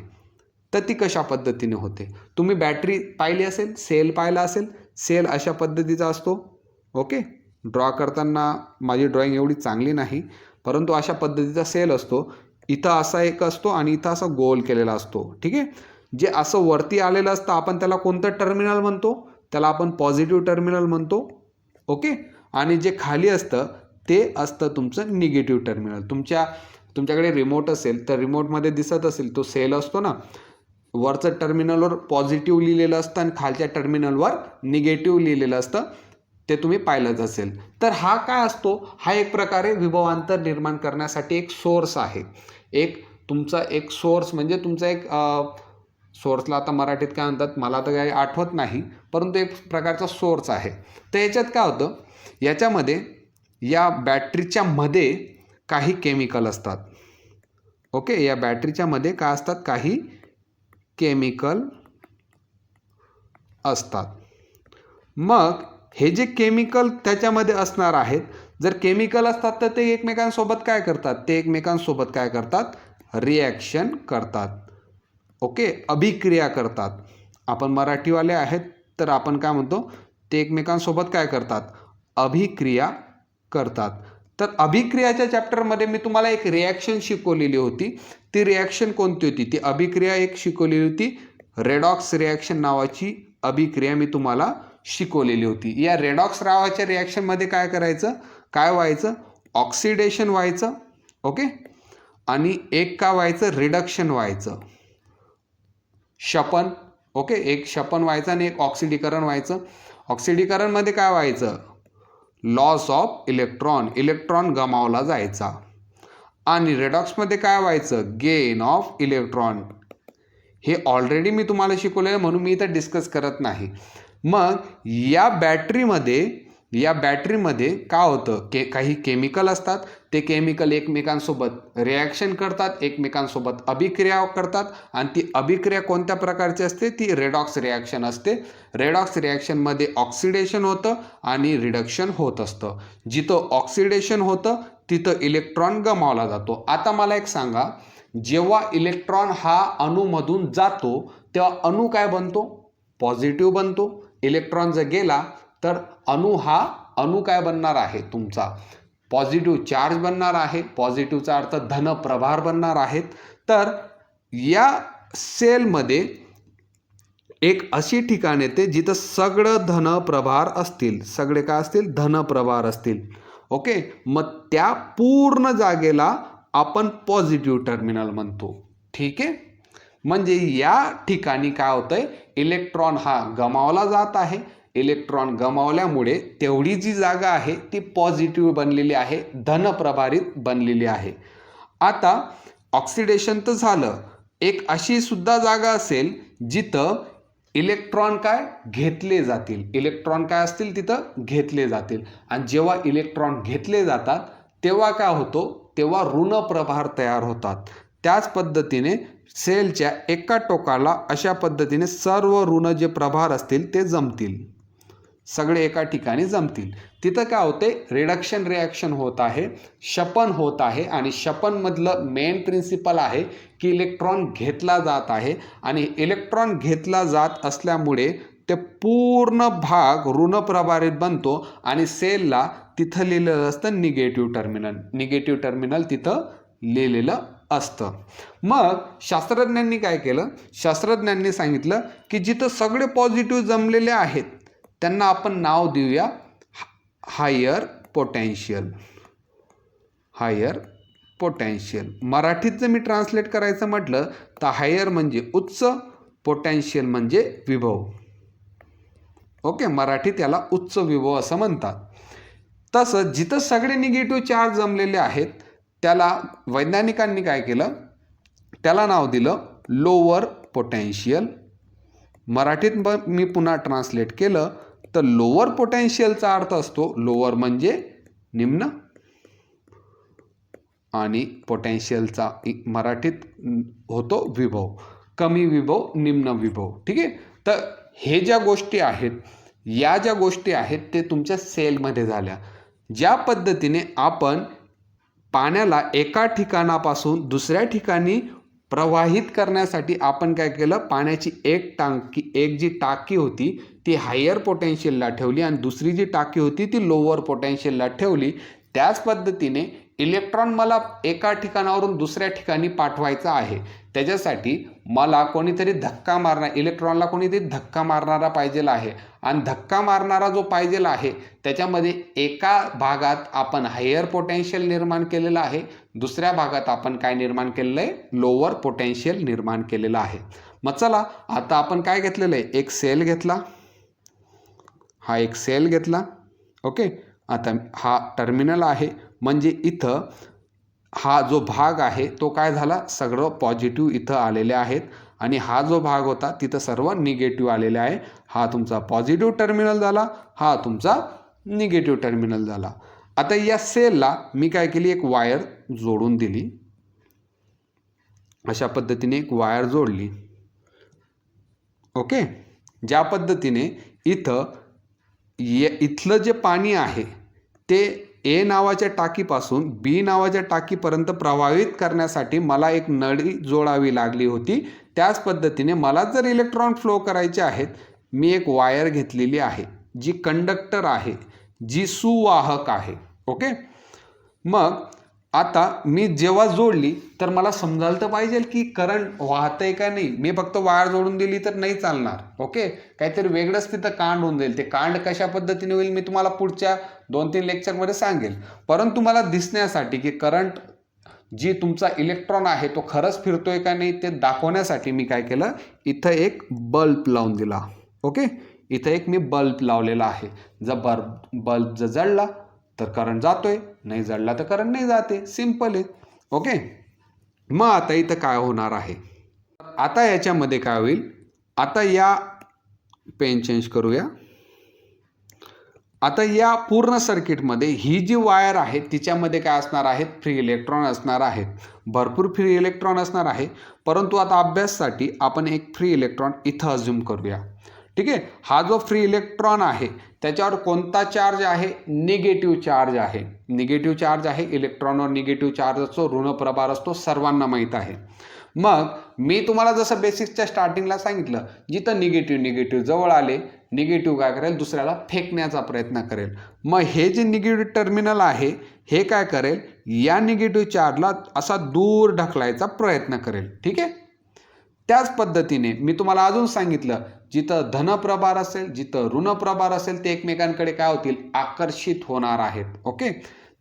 S1: तर ती कशा पद्धतीने होते? तुम्ही बॅटरी पाहिली असेल, सेल पाहिला असेल. सेल अशा पद्धतीचा असतो. ओके. ड्रॉ करताना माझी ड्रॉइंग एवढी चांगली नाही, परंतु अशा पद्धतीचा सेल असतो. इथं असा एक असतो आणि इथं असं गोल केलेला असतो. ठीक आहे. जे असं वरती आलेलं असतं आपण त्याला कोणतं टर्मिनल म्हणतो? त्याला आपण पॉझिटिव्ह टर्मिनल म्हणतो. ओके. आणि जे खाली असतं ते असतं तुमचं निगेटिव्ह टर्मिनल. तुमच्याकडे रिमोट असेल तर रिमोटमध्ये दिसत असेल तो सेल असतो ना, वरचं टर्मिनलवर पॉझिटिव्ह लिहिलेलं असतं आणि खालच्या टर्मिनलवर निगेटिव्ह लिहिलेलं असतं. ते तुम्ही पाहिलंच असेल. तर हा काय असतो? हा एक प्रकारे विभवांतर निर्माण करण्यासाठी एक सोर्स आहे. तुमचा एक सोर्स म्हणजे तुमचा एक सोर्सला आता मराठीत काय म्हणतात मला तर काही आठवत नाही, परंतु एक प्रकारचा सोर्स आहे. तर याच्यात काय होतं, याच्यामध्ये या बॅटरीच्या मध्ये काही केमिकल असतात. ओके. या बॅटरीच्या मध्ये काय असतात? काही केमिकल असतात. मग हे जे केमिकल त्याच्यामध्ये असणार आहेत, जर केमिकल असतात तर ते एकमेकांसोबत काय करतात? ते एकमेकांसोबत काय करतात? रिॲक्शन करतात. ओके. अभिक्रिया करतात. आपण मराठीवाले आहेत तर आपण काय म्हणतो? ते एकमेकांसोबत काय करतात? अभिक्रिया करतात. तर अभिक्रियाच्या चॅप्टरमध्ये मी तुम्हाला एक रिॲक्शन शिकवलेली होती. ती रिॲक्शन कोणती होती? ती अभिक्रिया एक शिकवलेली होती. रेडॉक्स रिॲक्शन नावाची अभिक्रिया मी तुम्हाला शिकवलेली होती. या रेडॉक्स नावाच्या रिॲक्शनमध्ये काय करायचं? काय व्हायचं? ऑक्सिडेशन व्हायचं. ओके. आणि एक काय व्हायचं? रिडक्शन व्हायचं. शपन. ओके. एक शपन व्हायचं आणि एक ऑक्सिडीकरण व्हायचं. ऑक्सिडीकरणमध्ये काय व्हायचं? लॉस ऑफ इलेक्ट्रॉन गमावला जायचा. आणि रेडॉक्समध्ये काय व्हायचं? Gain of electron. हे ऑलरेडी मी तुम्हाला शिकवलेलं म्हणून मी इथं डिस्कस करत नाही. मग या बॅटरीमध्ये काय होतं? काही केमिकल असतात. ते केमिकल एकमेकांसोबत रिॲक्शन करतात, एकमेकांसोबत अभिक्रिया करतात आणि ती अभिक्रिया कोणत्या प्रकारची असते? ती रेडॉक्स रिॲक्शन असते. रेडॉक्स रिॲक्शनमध्ये ऑक्सिडेशन होतं आणि रिडक्शन होत असतं. जिथं ऑक्सिडेशन होतं तिथं इलेक्ट्रॉन गमावला जातो. आता मला एक सांगा, जेव्हा इलेक्ट्रॉन हा अणूमधून जातो तेव्हा अणू काय बनतो? पॉझिटिव्ह बनतो. इलेक्ट्रॉन जर गेला तर अणू काय बनणार आहे? तुमचा पॉझिटिव्ह चार्ज बनणार आहे. पॉझिटिव्हचा अर्थ धन प्रभार बनणार आहेत. तर या सेलमध्ये एक अशी ठिकाण येते जिथं सगळं धनप्रभार असतील, सगळे काय असतील, धनप्रभार असतील. ओके, मग त्या पूर्ण जागेला आपण पॉझिटिव्ह टर्मिनल म्हणतो. ठीक आहे, म्हणजे या ठिकाणी काय होतंय, इलेक्ट्रॉन हा गमावला जात आहे. इलेक्ट्रॉन गमावल्यामुळे तेवढी जी जागा आहे ती पॉझिटिव्ह बनलेली आहे, धनप्रभारित बनलेली आहे. आता ऑक्सिडेशन तर झालं, एक अशी सुद्धा जागा असेल जिथं इलेक्ट्रॉन काय घेतले जातील. इलेक्ट्रॉन काय असतील तिथं घेतले जातील. आणि जेव्हा इलेक्ट्रॉन घेतले जातात तेव्हा काय होतो, तेव्हा ऋण प्रभार तयार होतात. त्याच पद्धतीने सेलच्या एका टोकाला अशा पद्धतीने सर्व ऋण जे प्रभार असतील ते जमतील, सगळे एका ठिकाणी जमतील. तिथं काय होते, रिडक्शन रिॲक्शन होत आहे, शपन होत आहे. आणि शपनमधलं मेन प्रिन्सिपल आहे की इलेक्ट्रॉन घेतला जात आहे. आणि इलेक्ट्रॉन घेतला जात असल्यामुळे ते पूर्ण भाग ऋणप्रभारित बनतो आणि सेलला तिथं लिहिलेलं असतं निगेटिव्ह टर्मिनल. निगेटिव्ह टर्मिनल तिथं लिहिलेलं असतं. मग शास्त्रज्ञांनी काय केलं, शास्त्रज्ञांनी सांगितलं की जिथं सगळे पॉझिटिव्ह जमलेले आहेत त्यांना आपण नाव देऊया हायर पोटेन्शियल. हायर पोटेन्शियल मराठीत जर मी ट्रान्सलेट करायचं म्हटलं तर हायर म्हणजे उच्च, पोटेन्शियल म्हणजे विभव. ओके, मराठीत याला उच्च विभव असं म्हणतात. तसं जिथं सगळे निगेटिव्ह चार्ज जमलेले आहेत त्याला वैज्ञानिकांनी काय केलं, त्याला नाव दिलं लोअर पोटेन्शियल. मराठीत मी पुन्हा ट्रान्सलेट केलं तर लोअर पोटेन्शियलचा अर्थ असतो, लोअर म्हणजे निम्न आणि पोटेन्शियलचा मराठीत होतो विभव, कमी विभव, निम्न विभव. ठीक आहे, तर हे ज्या गोष्टी आहेत, या ज्या गोष्टी आहेत ते तुमच्या सेलमध्ये झाल्या. ज्या पद्धतीने आपण पाण्याला एका ठिकाणापासून दुसऱ्या ठिकाणी प्रवाहित करण्यासाठी आपण काय केलं, पाण्याची एक जी टाकी होती ती हायर पोटेन्शियलला ठेवली आणि दुसरी जी टाकी होती ती लोअर पोटेन्शियलला ठेवली. त्याच पद्धतीने इलेक्ट्रॉन मला एका ठिकाणावरून दुसऱ्या ठिकाणी पाठवायचा आहे, त्याच्यासाठी मला कोणीतरी धक्का मारणार, इलेक्ट्रॉनला कोणीतरी धक्का मारणारा पाहिजेला आहे. आणि धक्का मारणारा जो पाहिजेला आहे त्याच्यामध्ये एका भागात आपण हायर पोटेन्शियल निर्माण केलेलं आहे, दुसऱ्या भागात आपण काय निर्माण केलेलं आहे, लोअर पोटेन्शियल निर्माण केलेलं आहे. मग चला आता आपण काय घेतलेलं आहे, एक सेल घेतला, हा एक सेल घेतला. ओके, आता हा टर्मिनल आहे, म्हणजे इथं हा जो भाग आहे तो काय झाला, सगळं पॉझिटिव्ह इथं आलेले आहेत. आणि हा जो भाग होता तिथं सर्व निगेटिव्ह आलेले आहे. हा तुमचा पॉझिटिव्ह टर्मिनल झाला, हा तुमचा निगेटिव्ह टर्मिनल झाला. आता या सेलला मी काय केली, एक वायर जोडून दिली, अशा पद्धतीने एक वायर जोडली. ओके, ज्या पद्धतीने इथलं जे पाणी आहे ते ए नावाच्या टाकीपासून बी नावाच्या टाकीपर्यंत प्रवाहित करण्यासाठी मला एक नळी जोडावी लागली होती. त्याच पद्धतीने मला जर इलेक्ट्रॉन फ्लो करायचे आहेत, मी एक वायर घेतलेली आहे जी कंडक्टर आहे, जी सुवाहक आहे. ओके, मग आता मी जेव्हा जोडली तर मला समजायला तर पाहिजे की करंट वाहतंय का नाही. मी फक्त वायर जोडून दिली तर नाही चालणार. ओके, काहीतरी वेगळंच तिथं कांड होऊन जाईल. ते कांड कशा पद्धतीने होईल मी तुम्हाला पुढच्या 2-3 लेक्चरमध्ये सांगेल. परंतु मला दिसण्यासाठी की करंट जी तुमचा इलेक्ट्रॉन आहे तो खरंच फिरतोय का नाही ते दाखवण्यासाठी मी काय केलं, इथं एक बल्ब लावून दिला. ओके, इथं एक मी बल्ब लावलेला आहे. जर बल्ब जर जळला तर करंट जातोय, नाही जळला तर करंट नाही जाते, सिंपल आहे. ओके, मग आता इथं काय होणार आहे, आता याच्यामध्ये काय होईल, आता या पेन चेंज करूया. आता या पूर्ण सर्किटमध्ये ही जी वायर आहे तिच्यामध्ये काय असणार आहेत, फ्री इलेक्ट्रॉन असणार आहेत, भरपूर फ्री इलेक्ट्रॉन असणार आहे. परंतु आता अभ्यासासाठी आपण एक फ्री इलेक्ट्रॉन इथं अज्यूम करूया. ठीक आहे, हा जो फ्री इलेक्ट्रॉन आहे त्याच्यावर कोणता चार्ज आहे, निगेटिव्ह चार्ज आहे. निगेटिव्ह चार्ज आहे, इलेक्ट्रॉनवर निगेटिव्ह चार्ज असतो, ऋण प्रभार असतो, सर्वांना माहीत आहे. मग मी तुम्हाला जसं बेसिक्सच्या स्टार्टिंगला सांगितलं, जिथं निगेटिव्ह जवळ आले, निगेटिव्ह काय करेल, दुसऱ्याला फेकण्याचा प्रयत्न करेल. मग हे जे निगेटिव्ह टर्मिनल आहे हे काय करेल, या निगेटिव्ह चार्जला असा दूर ढकलायचा प्रयत्न करेल. ठीक आहे, त्याच पद्धतीने मी तुम्हाला अजून सांगितलं जिथं धनप्रभार असेल, जिथं ऋणप्रभार असेल ते एकमेकांकडे काय होतील, आकर्षित होणार आहेत. ओके.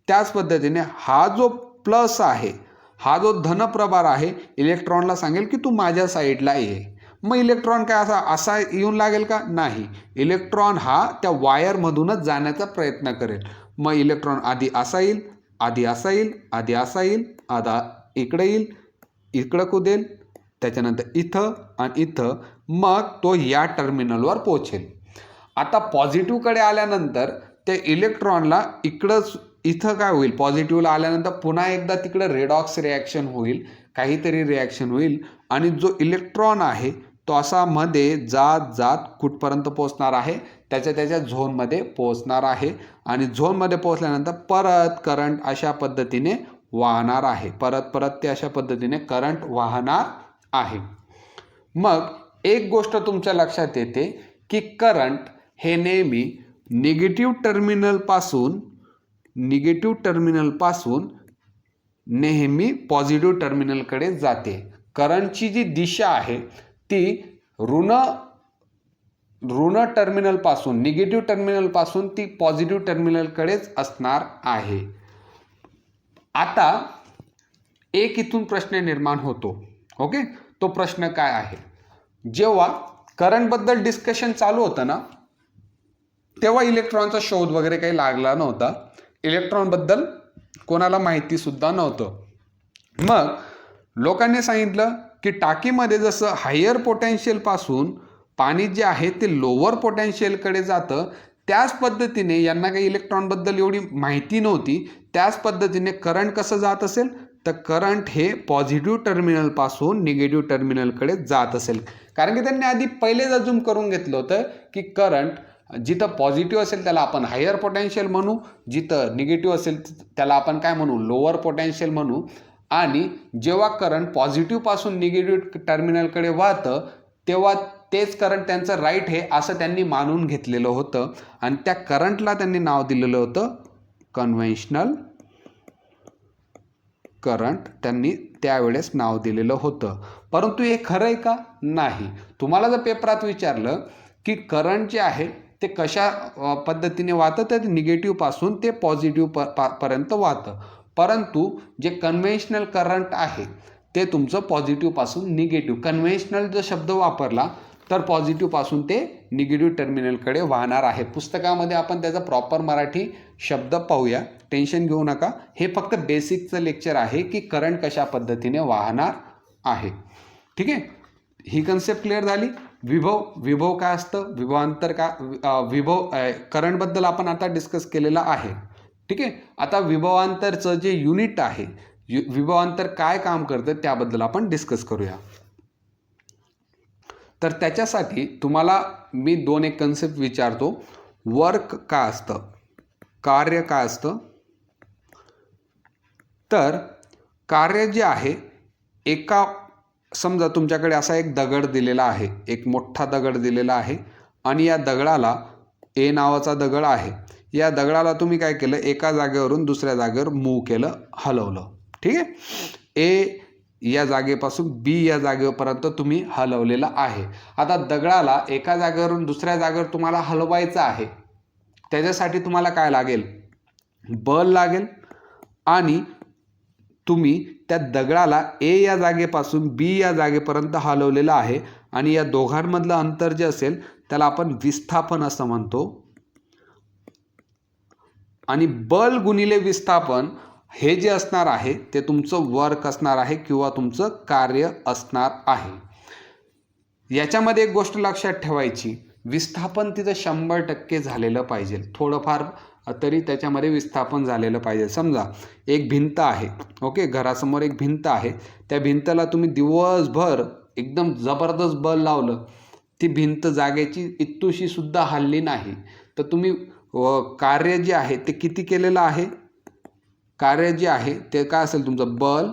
S1: त्याच पद्धतीने हा जो प्लस आहे, हा जो धनप्रभार आहे, इलेक्ट्रॉनला सांगेल की तू माझ्या साईडला ये. मग इलेक्ट्रॉन काय असा येऊन लागेल का, नाही. इलेक्ट्रॉन हा त्या वायरमधूनच जाण्याचा प्रयत्न करेल. मग इलेक्ट्रॉन आधी असा येईल, आधी असा येईल, आधी असा येईल, आधा इकडे येईल, इकडं कुदेल, त्याच्यानंतर इथं आणि इथं, मग तो या टर्मिनलवर पोहोचेल. आता पॉझिटिव्हकडे आल्यानंतर त्या इलेक्ट्रॉनला इथं काय होईल, पॉझिटिव्हला आल्यानंतर पुन्हा एकदा तिकडं रेडॉक्स रिॲक्शन होईल, काहीतरी रिॲक्शन होईल आणि जो इलेक्ट्रॉन आहे तो असा मध्ये जात जात कुठपर्यंत पोहोचणार आहे, त्याच्या झोनमध्ये पोहोचणार आहे आणि झोनमध्ये पोहोचल्यानंतर परत करंट अशा पद्धतीने वाहणार आहे, परत ते अशा पद्धतीने करंट वाहणार आहे. मग एक गोष्ट तुमच्या लक्षात येते की करंट हे नेहमी निगेटिव्ह टर्मिनलपासून नेहमी पॉझिटिव्ह टर्मिनलकडे जाते. करंटची जी दिशा आहे ती ऋण टर्मिनलपासून, निगेटिव्ह टर्मिनलपासून ती पॉझिटिव्ह टर्मिनलकडेच असणार आहे. आता एक इथून प्रश्न निर्माण होतो. ओके. तो प्रश्न काय आहे, जेव्हा करंटबद्दल डिस्कशन चालू होतं ना, तेव्हा इलेक्ट्रॉनचा शोध वगैरे काही लागला नव्हता, इलेक्ट्रॉनबद्दल कोणाला माहिती सुद्धा नव्हतं. मग लोकांनी सांगितलं की टाकीमध्ये जसं हायर पोटेन्शियलपासून पाणी जे आहे ते लोअर पोटेन्शियलकडे जातं, त्याच पद्धतीने यांना काही इलेक्ट्रॉनबद्दल एवढी माहिती नव्हती, त्याच पद्धतीने करंट कसं जात असेल, तर करंट हे पॉझिटिव्ह टर्मिनलपासून निगेटिव्ह टर्मिनलकडे जात असेल. कारण की त्यांनी आधी पहिलेच अज्यूम करून घेतलं होतं की करंट जिथं पॉझिटिव्ह असेल त्याला आपण हायर पोटेन्शियल म्हणू, जिथं निगेटिव्ह असेल त्याला आपण काय म्हणू, लोअर पोटेन्शियल म्हणू. आणि जेव्हा करंट पॉझिटिव्हपासून निगेटिव्ह टर्मिनलकडे वाहतं तेव्हा तेच करंट त्यांचं राईट आहे असं त्यांनी मानून घेतलेलं होतं आणि त्या करंटला त्यांनी नाव दिलेलं होतं कन्व्हेन्शनल करंट. त्यांनी त्यावेळेस नाव दिलेलं होतं. परंतु हे खरं आहे का, नाही. तुम्हाला जर पेपरात विचारलं की करंट जे आहे ते कशा पद्धतीने वाहतं, तर निगेटिव्हपासून ते पॉझिटिव्ह पर्यंत वाहतं. परंतु जे कन्व्हेन्शनल करंट आहे ते तुमचं पॉझिटिव्हपासून निगेटिव्ह, कन्व्हेन्शनल जो शब्द वापरला तर पॉझिटिव्हपासून ते निगेटिव्ह टर्मिनलकडे वाहणार आहे. पुस्तकामध्ये आपण त्याचा प्रॉपर मराठी शब्द पाहूया, टेन्शन घेऊ नका. हे फक्त बेसिकचं लेक्चर आहे की करंट कशा पद्धतीने वाहणार आहे. ठीक आहे, ही कन्सेप्ट क्लिअर झाली. विभव काय असतं, विभवांतर काय, करंटबद्दल आपण आता डिस्कस केलेला आहे. ठीक आहे. आता विभवांतरचं जे युनिट आहे, विभवांतर काय काम करतं त्याबद्दल आपण डिस्कस करूया. तर त्याच्यासाठी तुम्हाला मी 2 कन्सेप्ट विचारतो. वर्क काय असतं, कार्य काय असतं. तर कार्य जे आहे, समजा तुमच्याकडे असा एक दगड दिलेला आहे, एक मोठा दगड दिलेला आहे आणि या दगडाला ए नावाचा दगड आहे. या दगडाला तुम्ही काय केलं, एका जागेवरून दुसऱ्या जागेवर मूव्ह केलं, हलवलं. ठीक आहे. ए या जागेपासून बी या जागेपर्यंत तुम्ही हलवलेलं आहे. आता दगडाला एका जागेवरून दुसऱ्या जागेवर तुम्हाला हलवायचं आहे, त्याच्यासाठी तुम्हाला काय लागेल, बल लागेल. आणि तुम्ही त्या दगडाला ए या जागेपासून बी या जागेपर्यंत हलवलेलं आहे आणि या दोघांमधलं अंतर जे असेल त्याला आपण विस्थापन असं म्हणतो. आणि बल गुणिले विस्थापन हे जे असणार आहे ते तुमचं वर्क असणार आहे किंवा तुमचं कार्य असणार आहे. याच्यामध्ये एक गोष्ट लक्षात ठेवायची, विस्थापन तिथं 100% झालेलं पाहिजे, थोडंफार तरी त्याच्यामध्ये विस्थापन झालेलं पाहिजे. समजा एक भिंत आहे, ओके, घरासमोर एक भिंत आहे, त्या भिंतला तुम्ही दिवसभर एकदम जबरदस्त बल लावलं, ती भिंत जागेची इतुशी सुद्धा हलली नाही, तर तुम्ही कार्य जे आहे ते किती केलेलं आहे, कार्य जे आहे ते काय असेल तुमचं, बल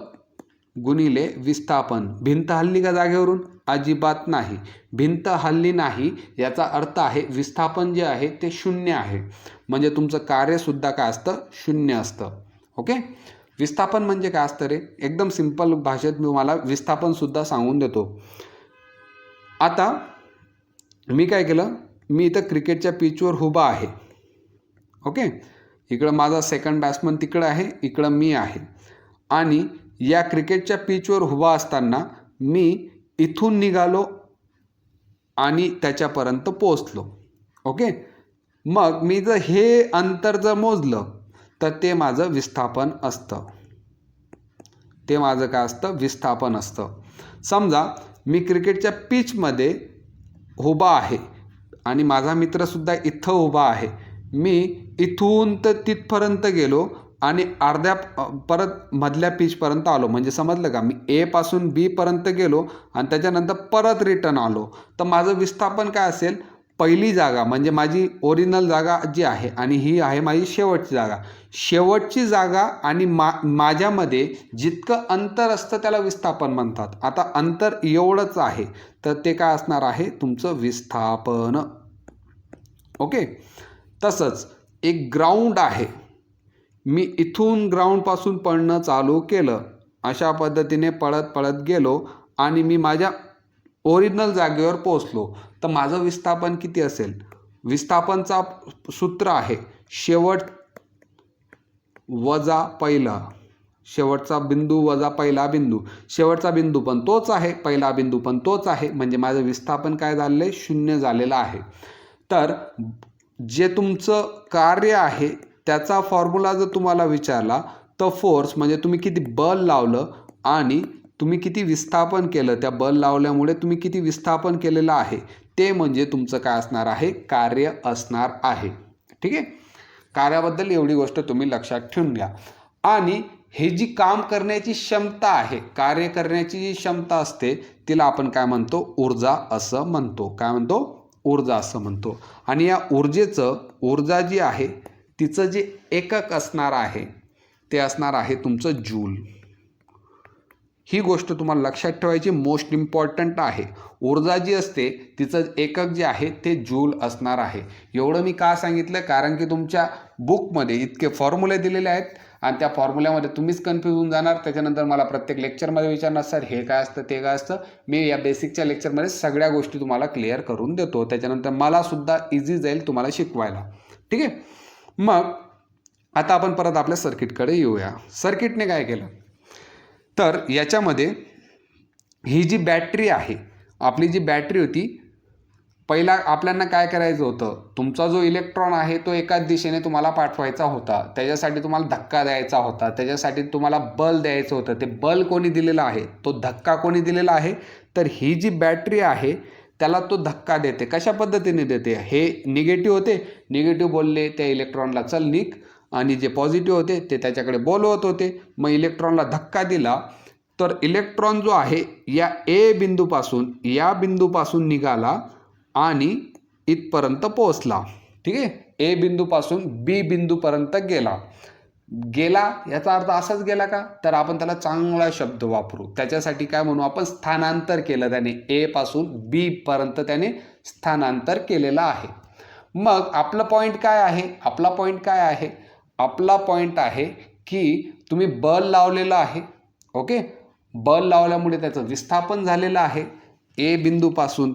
S1: गुणिले विस्थापन. भिंत हलली का जागेवरून, अजिबात नाही. भिंत हलली नाही याचा अर्थ आहे विस्थापन जे आहे ते 0 आहे, म्हणजे तुमचं कार्यसुद्धा काय असतं, 0 असतं. ओके. विस्थापन म्हणजे काय असतं रे, एकदम सिंपल भाषेत मी तुम्हाला विस्थापनसुद्धा सांगून देतो. आता मी काय केलं, मी इथं क्रिकेटच्या पिचवर उभा आहे. ओके, इकडं माझा सेकंड बॅट्समन तिकडं आहे, इकडं मी आहे. आणि या क्रिकेटच्या पिचवर उभा असताना मी इथून निघालो आणि त्याच्यापर्यंत पोचलो. ओके, मग मी जर हे अंतर जर मोजलं तर ते माझं विस्थापन असतं. ते माझं काय असतं, विस्थापन असतं. समजा मी क्रिकेटच्या पिचमध्ये उभा आहे आणि माझा मित्रसुद्धा इथं उभा आहे. मी इथून तर तिथपर्यंत गेलो आणि अर्ध्या परत मधल्या पिचपर्यंत आलो. म्हणजे समजलं का, मी ए पासून बी पर्यंत गेलो आणि त्याच्यानंतर परत रिटर्न आलो. तर माझं विस्थापन काय असेल, पहिली जागा म्हणजे माझी ओरिजिनल जागा जी आहे आणि ही आहे माझी शेवटची जागा. शेवटची जागा आणि माझ्यामध्ये जितकं अंतर असतं त्याला विस्थापन म्हणतात. आता अंतर एवढंच आहे तर ते काय असणार आहे, तुमचं विस्थापन. ओके, तसंच एक ग्राउंड आहे. मी इथून ग्राउंडपासून पळणं चालू केलं, अशा पद्धतीने पळत पळत गेलो आणि मी माझ्या ओरिजिनल जागेवर पोचलो. तर माझं विस्थापन किती असेल, विस्थापनचा सूत्र आहे शेवट वजा पहिला, शेवटचा बिंदू वजा पहिला बिंदू. शेवटचा बिंदू पण तोच आहे, पहिला बिंदू पण तोच आहे, म्हणजे माझं विस्थापन काय झालेलं आहे, 0 झालेलं आहे. तर जे तुमचं कार्य आहे त्याचा फॉर्म्युला जर तुम्हाला विचारला तर फोर्स म्हणजे तुम्ही किती बल लावलं आणि तुम्ही किती विस्थापन केलं, त्या बल लावल्यामुळे तुम्ही किती विस्थापन केलेलं आहे ते म्हणजे तुमचं काय असणार आहे, कार्य असणार आहे. ठीक आहे, कार्याबद्दल एवढी गोष्ट तुम्ही लक्षात ठेवून घ्या. आणि हे जी काम करण्याची क्षमता आहे, कार्य करण्याची जी क्षमता असते तिला आपण काय म्हणतो, ऊर्जा असं म्हणतो. काय म्हणतो, ऊर्जा असं म्हणतो. आणि या ऊर्जा जी आहे तिचं जे एकक असणार आहे ते असणार आहे तुमचं जूल. ही गोष्ट तुम्हाला लक्षात ठेवायची, मोस्ट इम्पॉर्टंट आहे. ऊर्जा जी असते तिचं एकक जे आहे ते जूल असणार आहे. एवढं मी का सांगितलं, कारण की तुमच्या बुकमध्ये इतके फॉर्म्युले दिलेले आहेत आणि त्या फॉर्म्युल्यामध्ये तुम्हीच कन्फ्यूज होऊन जाणार. त्याच्यानंतर मला प्रत्येक लेक्चरमध्ये विचारणार, सर हे काय असतं, ते काय असतं. मी या बेसिकच्या लेक्चरमध्ये सगळ्या गोष्टी तुम्हाला क्लिअर करून देतो. त्याच्यानंतर मलासुद्धा इझी जाईल तुम्हाला शिकवायला. ठीक आहे, मग आता आपण परत आपल्या सर्किटकडे येऊया. सर्किटने काय केलं, तर याच्यामध्ये ही जी बॅटरी आहे, आपली जी बॅटरी होती, पहिला आपल्याला काय करायचं होतं, तुमचा जो इलेक्ट्रॉन आहे तो एकाच दिशेने तुम्हाला पाठवायचा होता. त्याच्यासाठी तुम्हाला धक्का द्यायचा होता, त्याच्यासाठी तुम्हाला बल द्यायचं होतं. ते बल कोणी दिलेलं आहे, तो धक्का कोणी दिलेला आहे, तर ही जी बॅटरी आहे त्याला तो धक्का देते. कशा पद्धतीने देते, हे निगेटिव्ह होते, निगेटिव्ह बोलले त्या इलेक्ट्रॉनला चल निघ, आणि जे पॉझिटिव्ह होते ते त्याच्याकडे बोलवत होते. मग इलेक्ट्रॉनला धक्का दिला तर इलेक्ट्रॉन जो आहे या ए बिंदूपासून या बिंदूपासून निघाला आणि इथपर्यंत पोहोचला. ठीक आहे, ए बिंदूपासून बी बिंदूपर्यंत गेला याचा अर्थ असाच गेला का, तर आपण त्याला चांगला शब्द वापरू. त्याच्यासाठी काय म्हणू आपण, स्थानांतर केलं त्याने, ए पासून बी पर्यंत त्याने स्थानांतर केलेलं आहे. मग आपला पॉईंट काय आहे, आपला पॉईंट आहे की तुम्ही बल लावलेलं आहे. ओके, बल लावल्यामुळे त्याचं विस्थापन झालेलं आहे. ए बिंदूपासून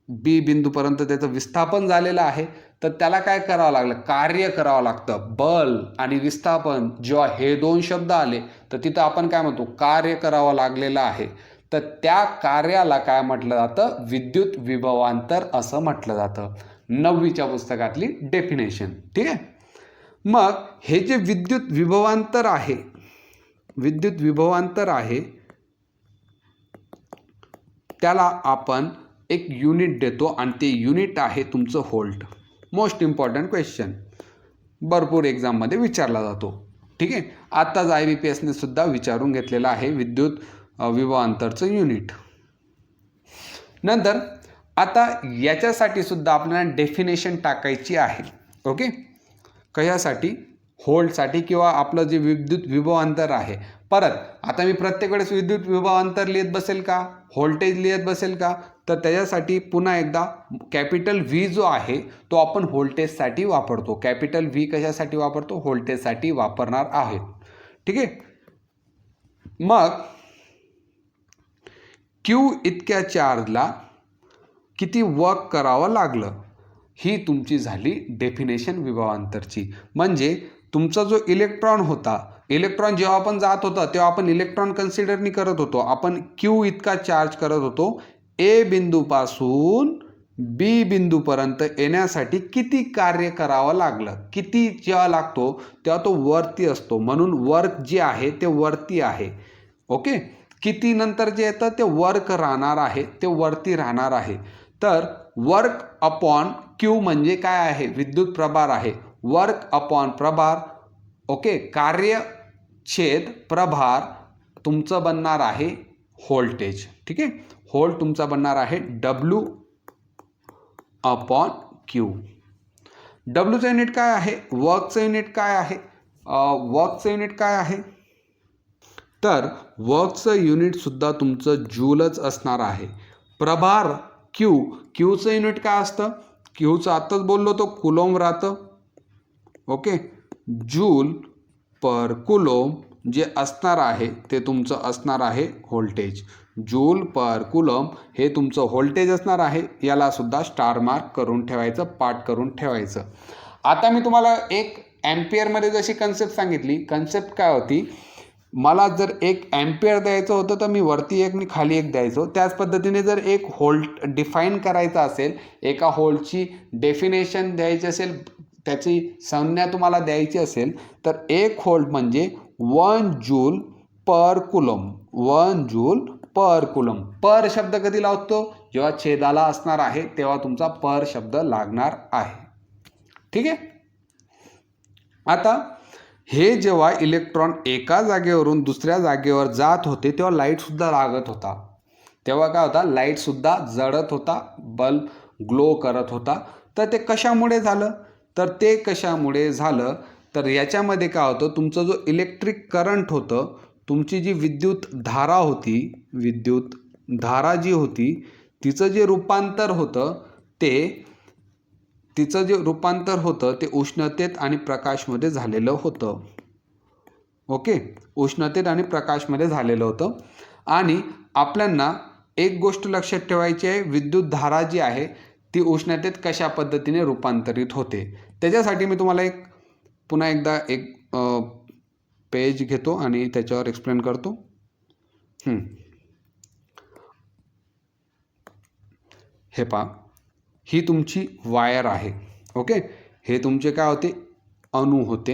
S1: बी बिंदूपर्यंत त्याचं विस्थापन झालेलं आहे. तर त्याला काय करावं लागलं, कार्य करावं लागतं. बल आणि विस्थापन जेव्हा हे दोन शब्द आले तर तिथं आपण काय म्हणतो, कार्य करावं लागलेलं आहे. तर त्या कार्याला काय म्हटलं जातं, विद्युत विभवांतर असं म्हटलं जातं. 9वीच्या पुस्तकातली डेफिनेशन. ठीक आहे, मग हे जे विद्युत विभवांतर आहे त्याला आपण एक युनिट देतो आणि ते युनिट आहे तुमचं व्होल्ट. मोस्ट इम्पॉर्टंट क्वेश्चन, भरपूर एक्झाममध्ये विचारला जातो. ठीक आहे, आत्ताच IBPSने सुद्धा विचारून घेतलेलं आहे विद्युत विभवांतरचं युनिट. नंतर आता याच्यासाठी सुद्धा आपल्याला डेफिनेशन टाकायची आहे. ओके, कशासाठी, व्होल्टसाठी किंवा आपलं जे विद्युत विभवांतर आहे. परत आता मी प्रत्येक वेळेस विद्युत विभवांतर लिहित बसेल का, व्होल्टेज लिहित बसेल का, तर त्याच्यासाठी पुन्हा एकदा कॅपिटल व्ही जो आहे तो आपण व्होल्टेजसाठी वापरतो. कॅपिटल व्ही कशासाठी वापरतो, व्होल्टेजसाठी वापरणार आहे. ठीक आहे, मग क्यू इतक्या चार्जला किती वर्क करावं लागलं. ही तुमची झाली डेफिनेशन विभवांतरची. म्हणजे तुमचा जो इलेक्ट्रॉन होता, इलेक्ट्रॉन जेव्हा आपण जात होता तेव्हा आपण इलेक्ट्रॉन कन्सिडर नाही करत होतो, आपण क्यू इतका चार्ज करत होतो. ए बिंदूपासून बी बिंदूपर्यंत येण्यासाठी किती कार्य करावं लागलं, किती जेव्हा लागतो तेव्हा तो वरती असतो, म्हणून वर्क जे आहे ते वरती आहे. ओके, किती नंतर जे येतं ते वर्क राहणार आहे, ते वरती राहणार आहे. तर वर्क अपॉन क्यू म्हणजे काय आहे, विद्युत प्रभार आहे. वर्क अपॉन प्रभार, ओके, कार्य छेद प्रभार तुमचं बनणार आहे व्होल्टेज. ठीक आहे, व्होल्ट तुमचा बनणार आहे W अपॉन क्यू. डब्ल्यूचं युनिट काय आहे, वर्कचं युनिट काय आहे, वर्कचं युनिट काय आहे, तर वर्कचं युनिटसुद्धा तुमचं जूलच असणार आहे. प्रभार क्यूचं युनिट काय असतं, क्यूचं आत्ताच बोललो तो कुलोम राहतं. ओके, जूल पर कुलोम जे असणार आहे ते तुमचं असणार आहे व्होल्टेज. जूल पर कुलोम हे तुमचं व्होल्टेज असणार आहे. याला सुद्धा स्टार मार्क करून ठेवायचं, पाठ करून ठेवायचं. आता मी तुम्हाला एक ॲम्पियरमध्ये जशी कन्सेप्ट सांगितली, कन्सेप्ट काय होती, मला जर 1 ॲम्पियर द्यायचं होतं तर मी वरती 1 आणि खाली 1 द्यायचो. त्याच पद्धतीने जर एक व्होल्ट डिफाईन करायचा असेल, एका व्होल्टची डेफिनेशन द्यायची असेल, त्याची संज्ञा तुम्हाला द्यायची असेल, तर 1 व्होल्ट म्हणजे 1 joule per coulomb. 1 joule per coulomb. Per शब्द कधी लावतो, जेव्हा छेदाला असणार आहे तेव्हा तुमचा पर शब्द लागणार आहे. ठीक आहे. आता हे जेव्हा इलेक्ट्रॉन एका जागेवरून दुसऱ्या जागेवर जात होते तेव्हा लाईटसुद्धा लागत होता. तेव्हा काय होता, लाईटसुद्धा जळत होता, बल्ब ग्लो करत होता. तर ते कशामुळे झालं, तर ते कशामुळे झालं तर याच्यामध्ये काय होतं, तुमचं जो इलेक्ट्रिक करंट होतं, तुमची जी विद्युत धारा होती, विद्युत धारा जी होती तिचं जे रूपांतर होतं ते उष्णतेत आणि प्रकाशमध्ये झालेलं होतं. ओके, उष्णतेत आणि प्रकाशमध्ये झालेलं होतं. आणि आपल्याला एक गोष्ट लक्षात ठेवायची आहे, विद्युत धारा जी आहे ती उष्णतेत कशा पद्धतीने रूपांतरित होते. त्याच्यासाठी मी तुम्हाला पुन्हा एकदा एक पेज घेतो आणि त्याच्यावर एक्सप्लेन करतो. हे पहा, ही तुमची वायर आहे. ओके, हे तुमचे काय होते, अणू होते.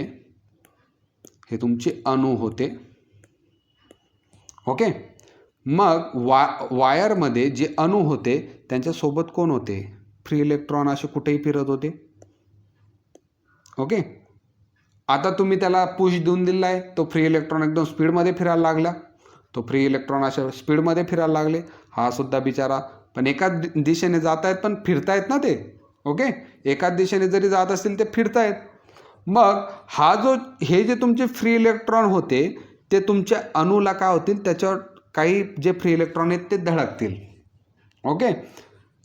S1: हे तुमचे अणू होते. ओके, मग वायरमध्ये जे अणू होते त्यांच्यासोबत कोण होते, फ्री इलेक्ट्रॉन असे कुठेही फिरत होते. ओके, आता तुम्ही त्याला पुश देऊन दिला आहे, तो फ्री इलेक्ट्रॉन एकदम स्पीडमध्ये फिरायला लागला. तो फ्री इलेक्ट्रॉन अशा स्पीडमध्ये फिरायला लागले. हा सुद्धा बिचारा पण एकाच दिशेने जात आहेत, पण फिरतायत ना ते. ओके, एकाच दिशेने जरी जात असतील ते फिरतायत. मग हे जे तुमचे फ्री इलेक्ट्रॉन होते ते तुमच्या अणूला काय होतील, त्याच्यावर काही जे फ्री इलेक्ट्रॉन आहेत ते धडकतील. ओके,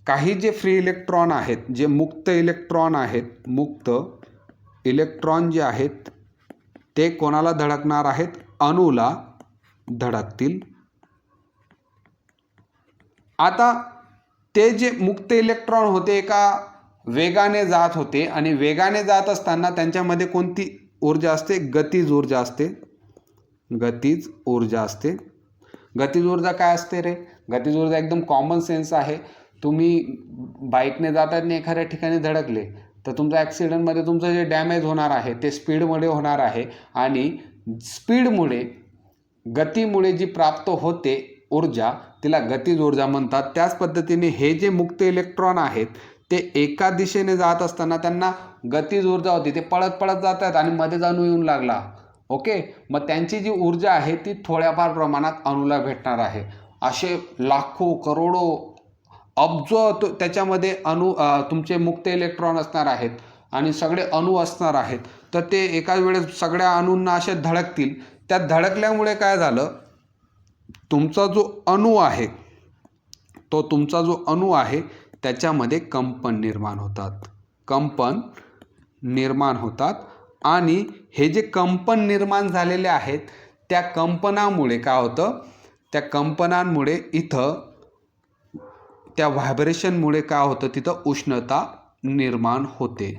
S1: काही जे फ्री इलेक्ट्रॉन आहेत, जे मुक्त इलेक्ट्रॉन आहेत, मुक्त इलेक्ट्रॉन जे आहेत ते कोणाला धडकणार आहेत, अणूला धडकतील. आता ते जे मुक्त इलेक्ट्रॉन होते एका वेगाने जात होते आणि वेगाने जात असताना त्यांच्यामध्ये कोणती ऊर्जा असते, गतिज ऊर्जा असते. गतिज ऊर्जा असते. गतिज ऊर्जा काय असते रे, गतिज ऊर्जा एकदम कॉमन सेन्स आहे. तुम्ही बाईकने जातात आणि एखाद्या ठिकाणी धडकले तर तुमच्या ॲक्सिडेंटमध्ये तुमचं जे डॅमेज होणार आहे ते स्पीडमुळे होणार आहे. आणि स्पीडमुळे, गतीमुळे जी प्राप्त होते ऊर्जा तिला गतिज ऊर्जा म्हणतात. त्याच पद्धतीने हे जे मुक्त इलेक्ट्रॉन आहेत ते एका दिशेने जात असताना त्यांना गतिज ऊर्जा होती, ते पळत पळत जात आहेत आणि मध्ये अणू येऊन लागला. ओके, मग त्यांची जी ऊर्जा आहे ती थोड्याफार प्रमाणात अणूला भेटणार आहे. असे लाखो करोडो अब्ज त्याच्यामध्ये अणू, तुमचे मुक्त इलेक्ट्रॉन असणार आहेत आणि सगळे अणू असणार आहेत. तर ते एकाच वेळेस सगळ्या अणूंना असे धडकतील. त्या धडकल्यामुळे काय झालं, तुमचा जो अणू आहे त्याच्यामध्ये कंपन निर्माण होतात. कंपन निर्माण होतात आणि हे जे कंपन निर्माण झालेले आहेत त्या कंपनामुळे काय होतं, त्या कंपनांमुळे इथं त्या व्हायब्रेशनमुळे काय होतं, तिथं उष्णता निर्माण होते.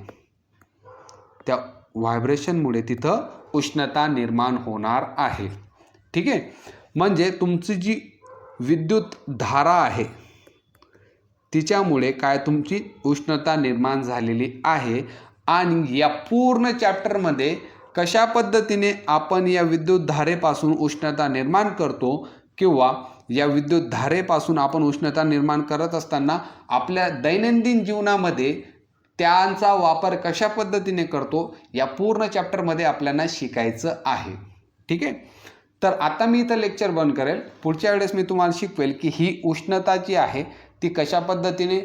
S1: त्या व्हायब्रेशनमुळे तिथं उष्णता निर्माण होणार आहे. ठीक आहे. म्हणजे तुमची जी विद्युत धारा आहे तिच्यामुळे काय तुमची उष्णता निर्माण झालेली आहे. आणि या पूर्ण चॅप्टरमध्ये कशा पद्धतीने आपण या विद्युत धारेपासून उष्णता निर्माण करतो किंवा या विद्युत धारेपासून आपण उष्णता निर्माण करत असताना आपल्या दैनंदिन जीवनामध्ये त्यांचा वापर कशा पद्धतीने करतो या पूर्ण चॅप्टरमध्ये आपल्याला शिकायचं आहे. ठीक आहे. तर आता मी इथं लेक्चर बंद करेल. पुढच्या वेळेस मी तुम्हाला शिकवेल की ही उष्णता जी आहे ती कशा पद्धतीने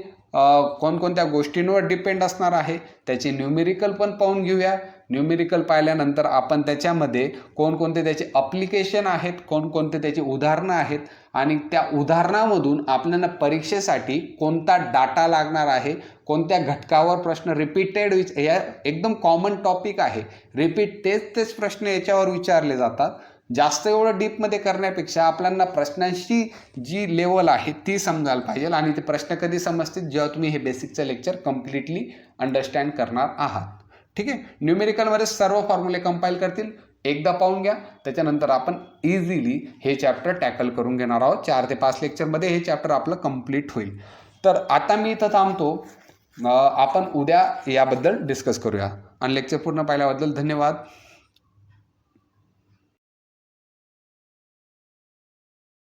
S1: कोणकोणत्या गोष्टींवर डिपेंड असणार आहे, त्याचे न्यूमेरिकल पण पाहून घेऊया. न्यूमेरिकल पाहिल्यानंतर आपण त्याच्यामध्ये कोणकोणते त्याचे ॲप्लिकेशन आहेत, कोणकोणते त्याची उदाहरणं आहेत आणि त्या उदाहरणामधून आपल्याला परीक्षेसाठी कोणता डाटा लागणार आहे, कोणत्या घटकावर प्रश्न रिपीटेड या एकदम कॉमन टॉपिक आहे. रिपीट तेच प्रश्न याच्यावर विचारले जातात. जास्त एवढं डीपमध्ये करण्यापेक्षा आपल्याला प्रश्नांची जी लेवल आहे ती समजायला पाहिजे. आणि ते प्रश्न कधी समजतील, जेव्हा तुम्ही हे बेसिकचं लेक्चर कम्प्लिटली अंडरस्टँड करणार आहात. ठीक आहे. न्यूमेरिकलमध्ये सर्व फॉर्म्युले कंपाईल करतील, एकदा पाहून घ्या. त्याच्यानंतर आपण इझिली हे चॅप्टर टॅकल करून घेणार आहोत. 4 ते 5 लेक्चरमध्ये हे चॅप्टर आपलं कंप्लीट होईल. तर आता मी इथं थांबतो. आपण उद्या याबद्दल डिस्कस करूया. आणि लेक्चर पूर्ण पाहिल्याबद्दल धन्यवाद.